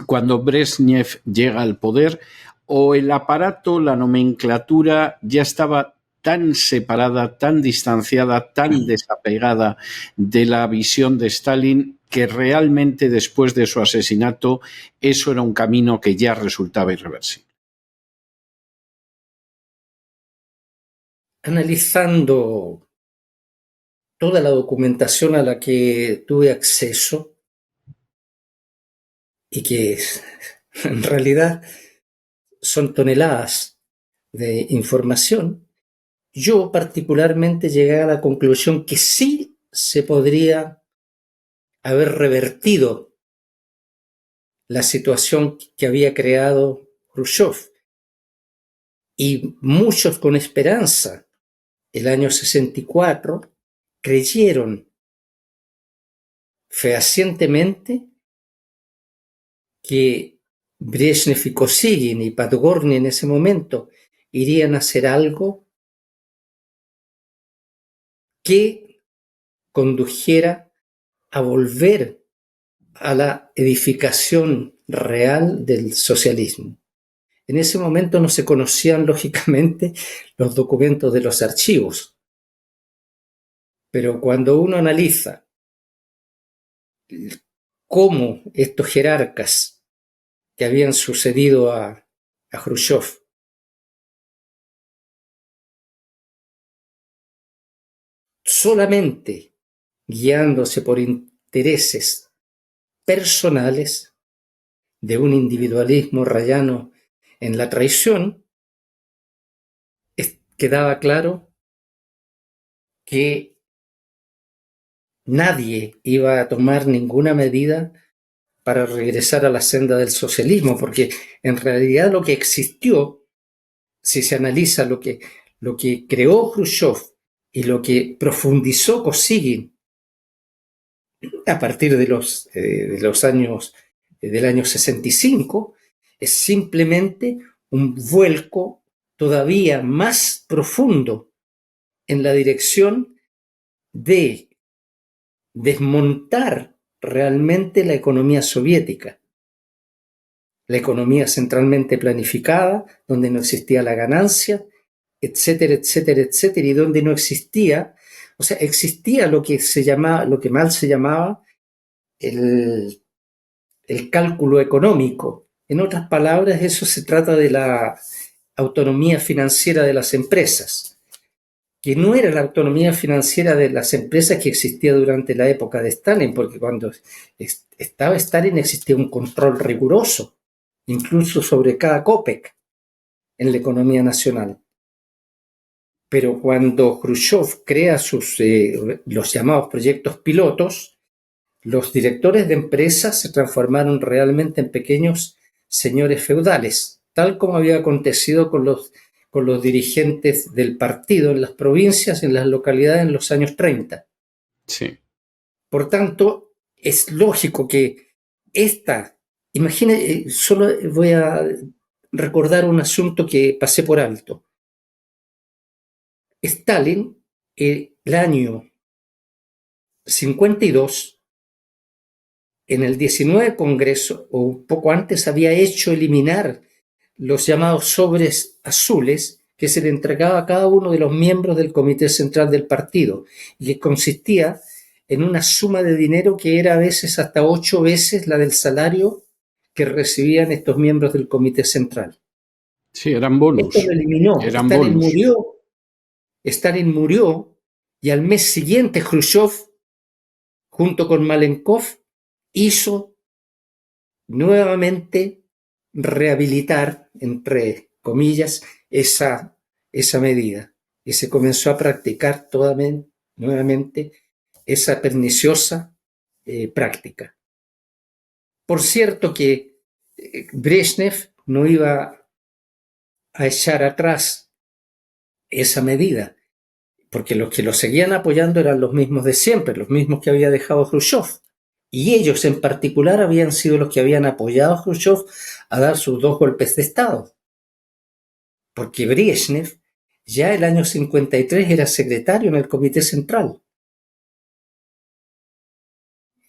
cuando Brezhnev llega al poder, o el aparato, la nomenclatura ya estaba tan separada, tan distanciada, tan desapegada de la visión de Stalin, que realmente después de su asesinato eso era un camino que ya resultaba irreversible? Analizando toda la documentación a la que tuve acceso, y que en realidad son toneladas de información, yo particularmente llegué a la conclusión que sí se podría haber revertido la situación que había creado Khrushchev. Y muchos con esperanza, el año 64, creyeron fehacientemente que Brezhnev y Kosygin y Podgorny en ese momento irían a hacer algo que condujera a volver a la edificación real del socialismo. En ese momento no se conocían, lógicamente, los documentos de los archivos, pero cuando uno analiza cómo estos jerarcas que habían sucedido a Khrushchev solamente guiándose por intereses personales de un individualismo rayano en la traición, quedaba claro que nadie iba a tomar ninguna medida para regresar a la senda del socialismo, porque en realidad lo que existió, si se analiza lo que creó Khrushchev y lo que profundizó Kosygin a partir de los años del año 65, es simplemente un vuelco todavía más profundo en la dirección de desmontar realmente la economía soviética, la economía centralmente planificada, donde no existía la ganancia, etcétera, etcétera, etcétera, y donde no existía, o sea, existía lo que mal se llamaba el cálculo económico. En otras palabras, eso se trata de la autonomía financiera de las empresas, que no era la autonomía financiera de las empresas que existía durante la época de Stalin, porque cuando estaba Stalin existía un control riguroso, incluso sobre cada copec en la economía nacional. Pero cuando Khrushchev crea los llamados proyectos pilotos, los directores de empresas se transformaron realmente en pequeños señores feudales, tal como había acontecido con los dirigentes del partido en las provincias, en las localidades en los años 30. Sí. Por tanto, es lógico que imagine, solo voy a recordar un asunto que pasé por alto. Stalin, el año 52, en el 19 Congreso, o un poco antes, había hecho eliminar los llamados sobres azules que se le entregaba a cada uno de los miembros del Comité Central del partido, y que consistía en una suma de dinero que era a veces hasta 8 veces la del salario que recibían estos miembros del Comité Central. Sí, eran bonus. Esto lo eliminó. Eran Stalin murió y al mes siguiente Khrushchev, junto con Malenkov, hizo nuevamente rehabilitar, entre comillas, esa medida. Y se comenzó a practicar nuevamente esa perniciosa práctica. Por cierto que Brezhnev no iba a echar atrás esa medida, porque los que lo seguían apoyando eran los mismos de siempre, los mismos que había dejado Khrushchev. Y ellos en particular habían sido los que habían apoyado a Khrushchev a dar sus 2 golpes de Estado. Porque Brezhnev ya el año 53 era secretario en el Comité Central.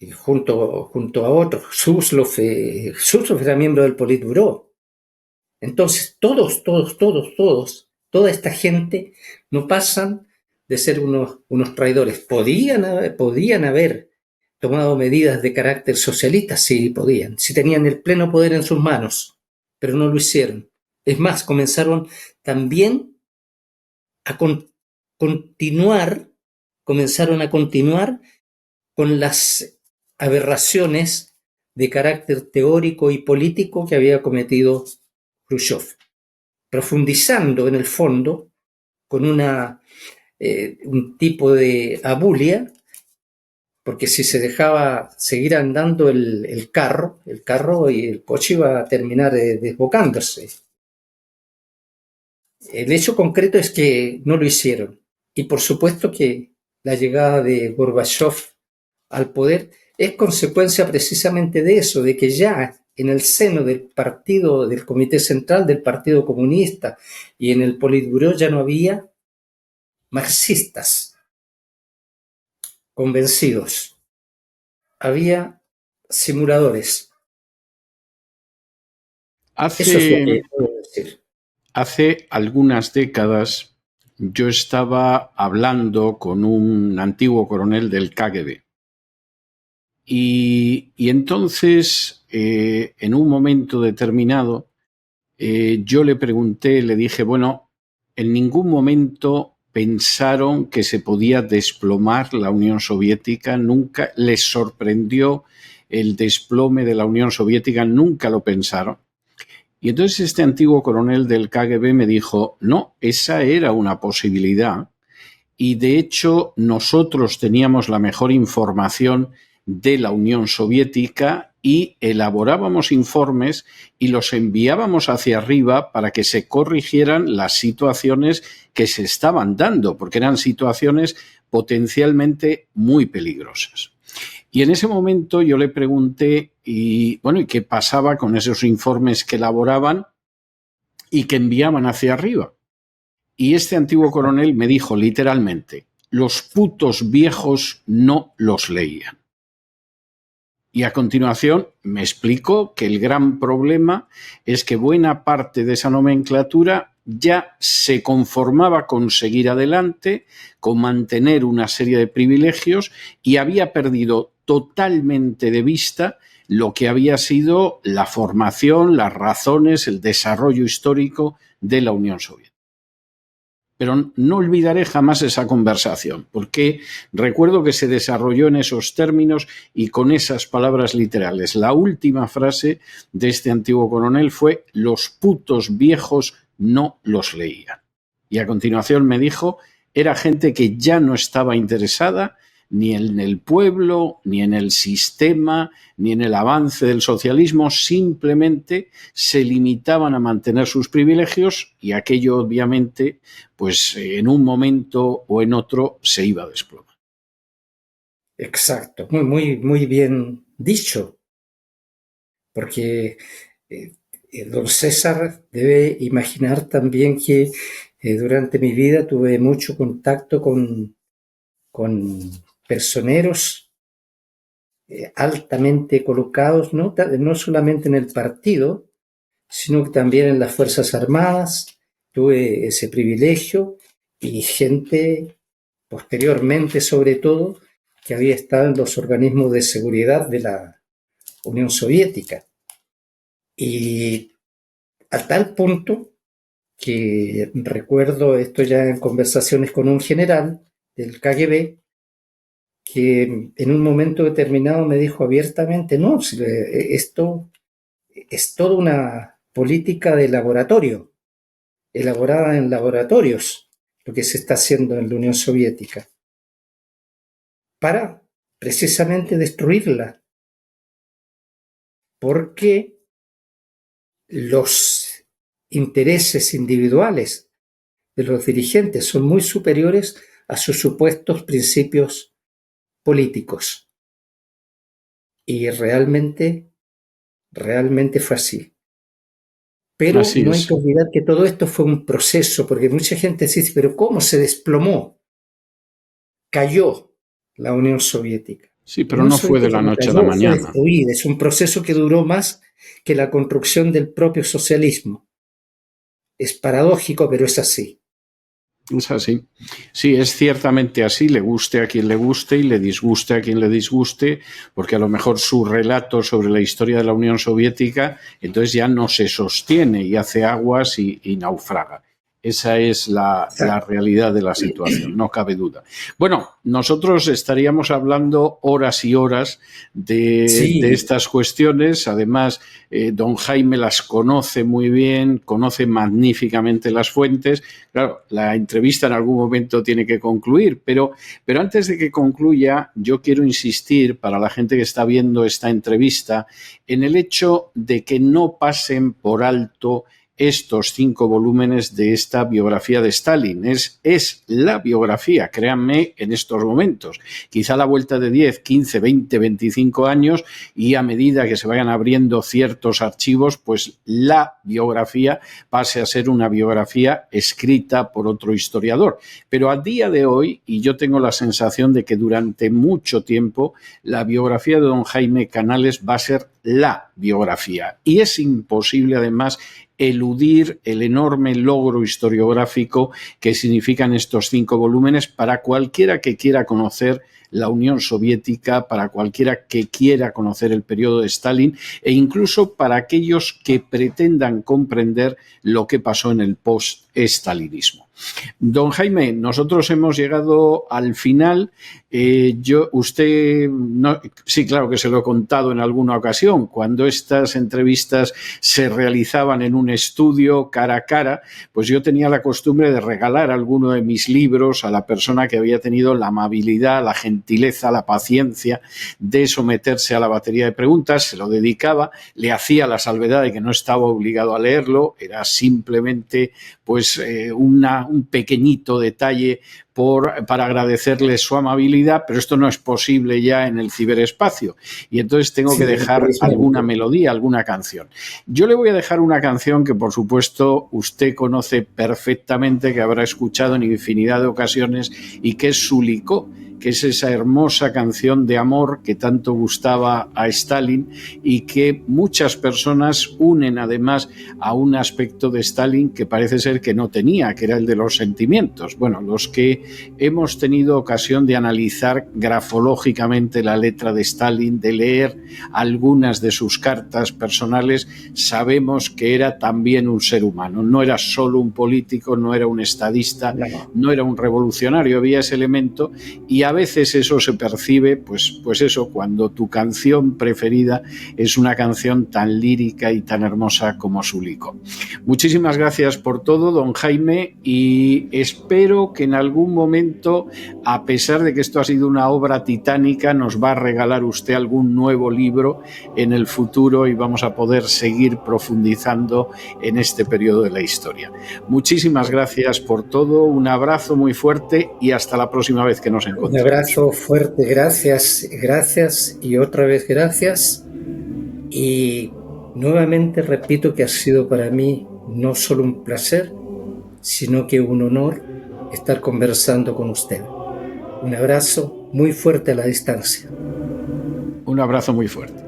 Y junto a otros, Suslov era miembro del Politburó. Entonces toda esta gente no pasan de ser unos traidores. ¿Podían haber tomado medidas de carácter socialista? Sí, podían. Si tenían el pleno poder en sus manos, pero no lo hicieron. Es más, comenzaron también a continuar con las aberraciones de carácter teórico y político que había cometido Khrushchev, profundizando en el fondo con un tipo de abulia, porque si se dejaba seguir andando el carro y el coche iba a terminar desbocándose. El hecho concreto es que no lo hicieron. Y por supuesto que la llegada de Gorbachev al poder es consecuencia precisamente de eso, de que ya en el seno del partido, del Comité Central del Partido Comunista y en el Politburó ya no había marxistas convencidos. Había simuladores. Eso es lo que puedo decir. Hace algunas décadas yo estaba hablando con un antiguo coronel del KGB y entonces en un momento determinado yo le pregunté, le dije, bueno, en ningún momento pensaron que se podía desplomar la Unión Soviética, nunca les sorprendió el desplome de la Unión Soviética, nunca lo pensaron. Y entonces este antiguo coronel del KGB me dijo, no, esa era una posibilidad y de hecho nosotros teníamos la mejor información de la Unión Soviética y elaborábamos informes y los enviábamos hacia arriba para que se corrigieran las situaciones que se estaban dando, porque eran situaciones potencialmente muy peligrosas. Y en ese momento yo le pregunté, ¿y qué pasaba con esos informes que elaboraban y que enviaban hacia arriba? Y este antiguo coronel me dijo literalmente, los putos viejos no los leían. Y a continuación me explicó que el gran problema es que buena parte de esa nomenclatura ya se conformaba con seguir adelante, con mantener una serie de privilegios y había perdido totalmente de vista lo que había sido la formación, las razones, el desarrollo histórico de la Unión Soviética. Pero no olvidaré jamás esa conversación, porque recuerdo que se desarrolló en esos términos y con esas palabras literales. La última frase de este antiguo coronel fue: los putos viejos no los leían. Y a continuación me dijo, era gente que ya no estaba interesada ni en el pueblo, ni en el sistema, ni en el avance del socialismo, simplemente se limitaban a mantener sus privilegios y aquello obviamente, pues en un momento o en otro se iba a desplomar. Exacto, muy bien dicho, porque don César debe imaginar también que durante mi vida tuve mucho contacto con personeros altamente colocados, no solamente en el partido, sino que también en las Fuerzas Armadas. Tuve ese privilegio y gente posteriormente, sobre todo, que había estado en los organismos de seguridad de la Unión Soviética. Y a tal punto que recuerdo esto ya en conversaciones con un general del KGB, que en un momento determinado me dijo abiertamente, no, esto es toda una política de laboratorio, elaborada en laboratorios, lo que se está haciendo en la Unión Soviética, para precisamente destruirla, porque los intereses individuales de los dirigentes son muy superiores a sus supuestos principios políticos. Y realmente fue así. Pero así no es. hay que olvidar que todo esto fue un proceso, porque mucha gente dice, pero ¿cómo se desplomó? Cayó la Unión Soviética. Sí, pero no fue de la noche a la mañana. Fue destruida. Es un proceso que duró más que la construcción del propio socialismo. Es paradójico, pero es así. Es así. Sí, es ciertamente así, le guste a quien le guste y le disguste a quien le disguste, porque a lo mejor su relato sobre la historia de la Unión Soviética entonces ya no se sostiene y hace aguas y naufraga. Esa es la realidad de la situación, no cabe duda. Bueno, nosotros estaríamos hablando horas y horas de estas cuestiones. Además, don Jaime las conoce muy bien, conoce magníficamente las fuentes. Claro, la entrevista en algún momento tiene que concluir, pero antes de que concluya, yo quiero insistir para la gente que está viendo esta entrevista en el hecho de que no pasen por alto estos 5 volúmenes de esta biografía de Stalin. Es la biografía, créanme, en estos momentos. Quizá a la vuelta de 10, 15, 20, 25 años y a medida que se vayan abriendo ciertos archivos, pues la biografía pase a ser una biografía escrita por otro historiador. Pero a día de hoy, y yo tengo la sensación de que durante mucho tiempo, la biografía de don Jaime Canales va a ser la biografía. Y es imposible, además, eludir el enorme logro historiográfico que significan estos 5 volúmenes para cualquiera que quiera conocer la Unión Soviética, para cualquiera que quiera conocer el periodo de Stalin e incluso para aquellos que pretendan comprender lo que pasó en el post-stalinismo. Don Jaime, nosotros hemos llegado al final. Sí, claro que se lo he contado en alguna ocasión, cuando estas entrevistas se realizaban en un un estudio cara a cara, pues yo tenía la costumbre de regalar alguno de mis libros a la persona que había tenido la amabilidad, la gentileza, la paciencia de someterse a la batería de preguntas. Se lo dedicaba, le hacía la salvedad de que no estaba obligado a leerlo, era simplemente pues un pequeñito detalle para agradecerle su amabilidad, pero esto no es posible ya en el ciberespacio y entonces tengo que dejar alguna melodía, alguna canción. Yo le voy a dejar una canción que por supuesto usted conoce perfectamente, que habrá escuchado en infinidad de ocasiones y que es Sulikó, que es esa hermosa canción de amor que tanto gustaba a Stalin y que muchas personas unen además a un aspecto de Stalin que parece ser que no tenía, que era el de los sentimientos. Bueno, los que hemos tenido ocasión de analizar grafológicamente la letra de Stalin, de leer algunas de sus cartas personales, sabemos que era también un ser humano, no era solo un político, no era un estadista, no era un revolucionario, había ese elemento y a veces eso se percibe, pues eso, cuando tu canción preferida es una canción tan lírica y tan hermosa como Sulikó. Muchísimas gracias por todo, don Jaime, y espero que en algún momento, a pesar de que esto ha sido una obra titánica, nos va a regalar usted algún nuevo libro en el futuro y vamos a poder seguir profundizando en este periodo de la historia. Muchísimas gracias por todo, un abrazo muy fuerte y hasta la próxima vez que nos encontremos. Un abrazo fuerte, gracias y otra vez gracias. Y nuevamente repito que ha sido para mí no solo un placer, sino que un honor estar conversando con usted. Un abrazo muy fuerte a la distancia. Un abrazo muy fuerte.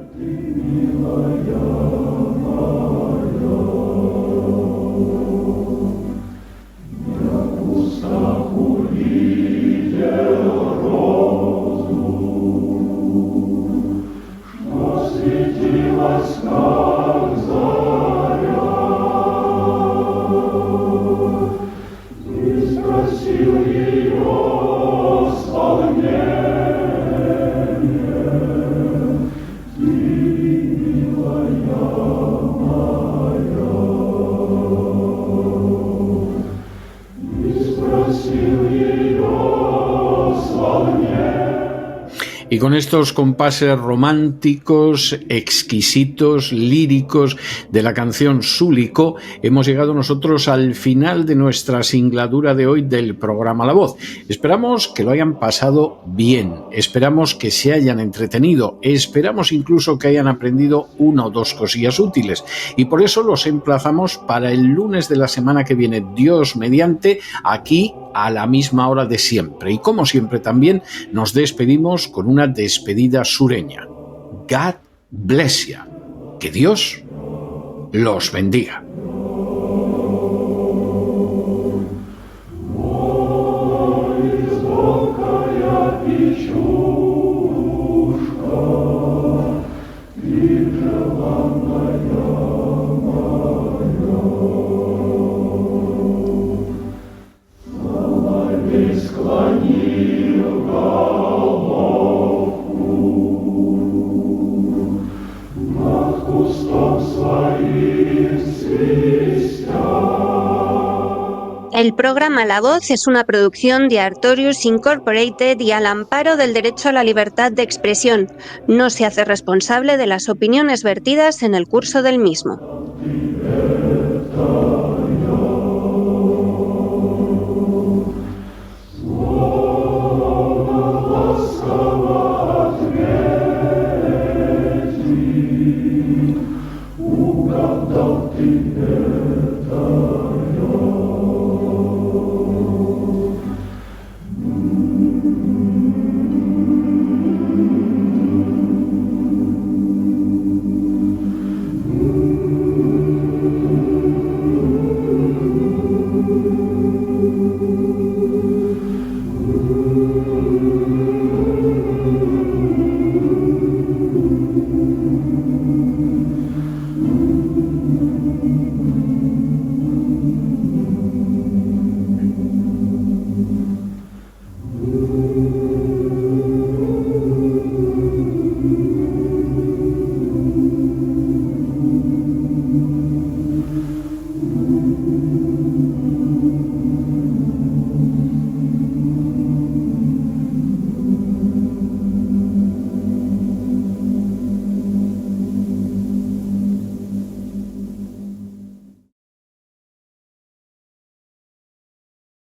Y con estos compases románticos, exquisitos, líricos de la canción Sulikó, hemos llegado nosotros al final de nuestra singladura de hoy del programa La Voz. Esperamos que lo hayan pasado bien, esperamos que se hayan entretenido, esperamos incluso que hayan aprendido una o dos cosillas útiles. Y por eso los emplazamos para el lunes de la semana que viene, Dios mediante, aquí a la misma hora de siempre. Y como siempre también nos despedimos con una despedida sureña. God bless you. Que Dios los bendiga. El programa La Voz es una producción de Artorius Incorporated y al amparo del derecho a la libertad de expresión. No se hace responsable de las opiniones vertidas en el curso del mismo.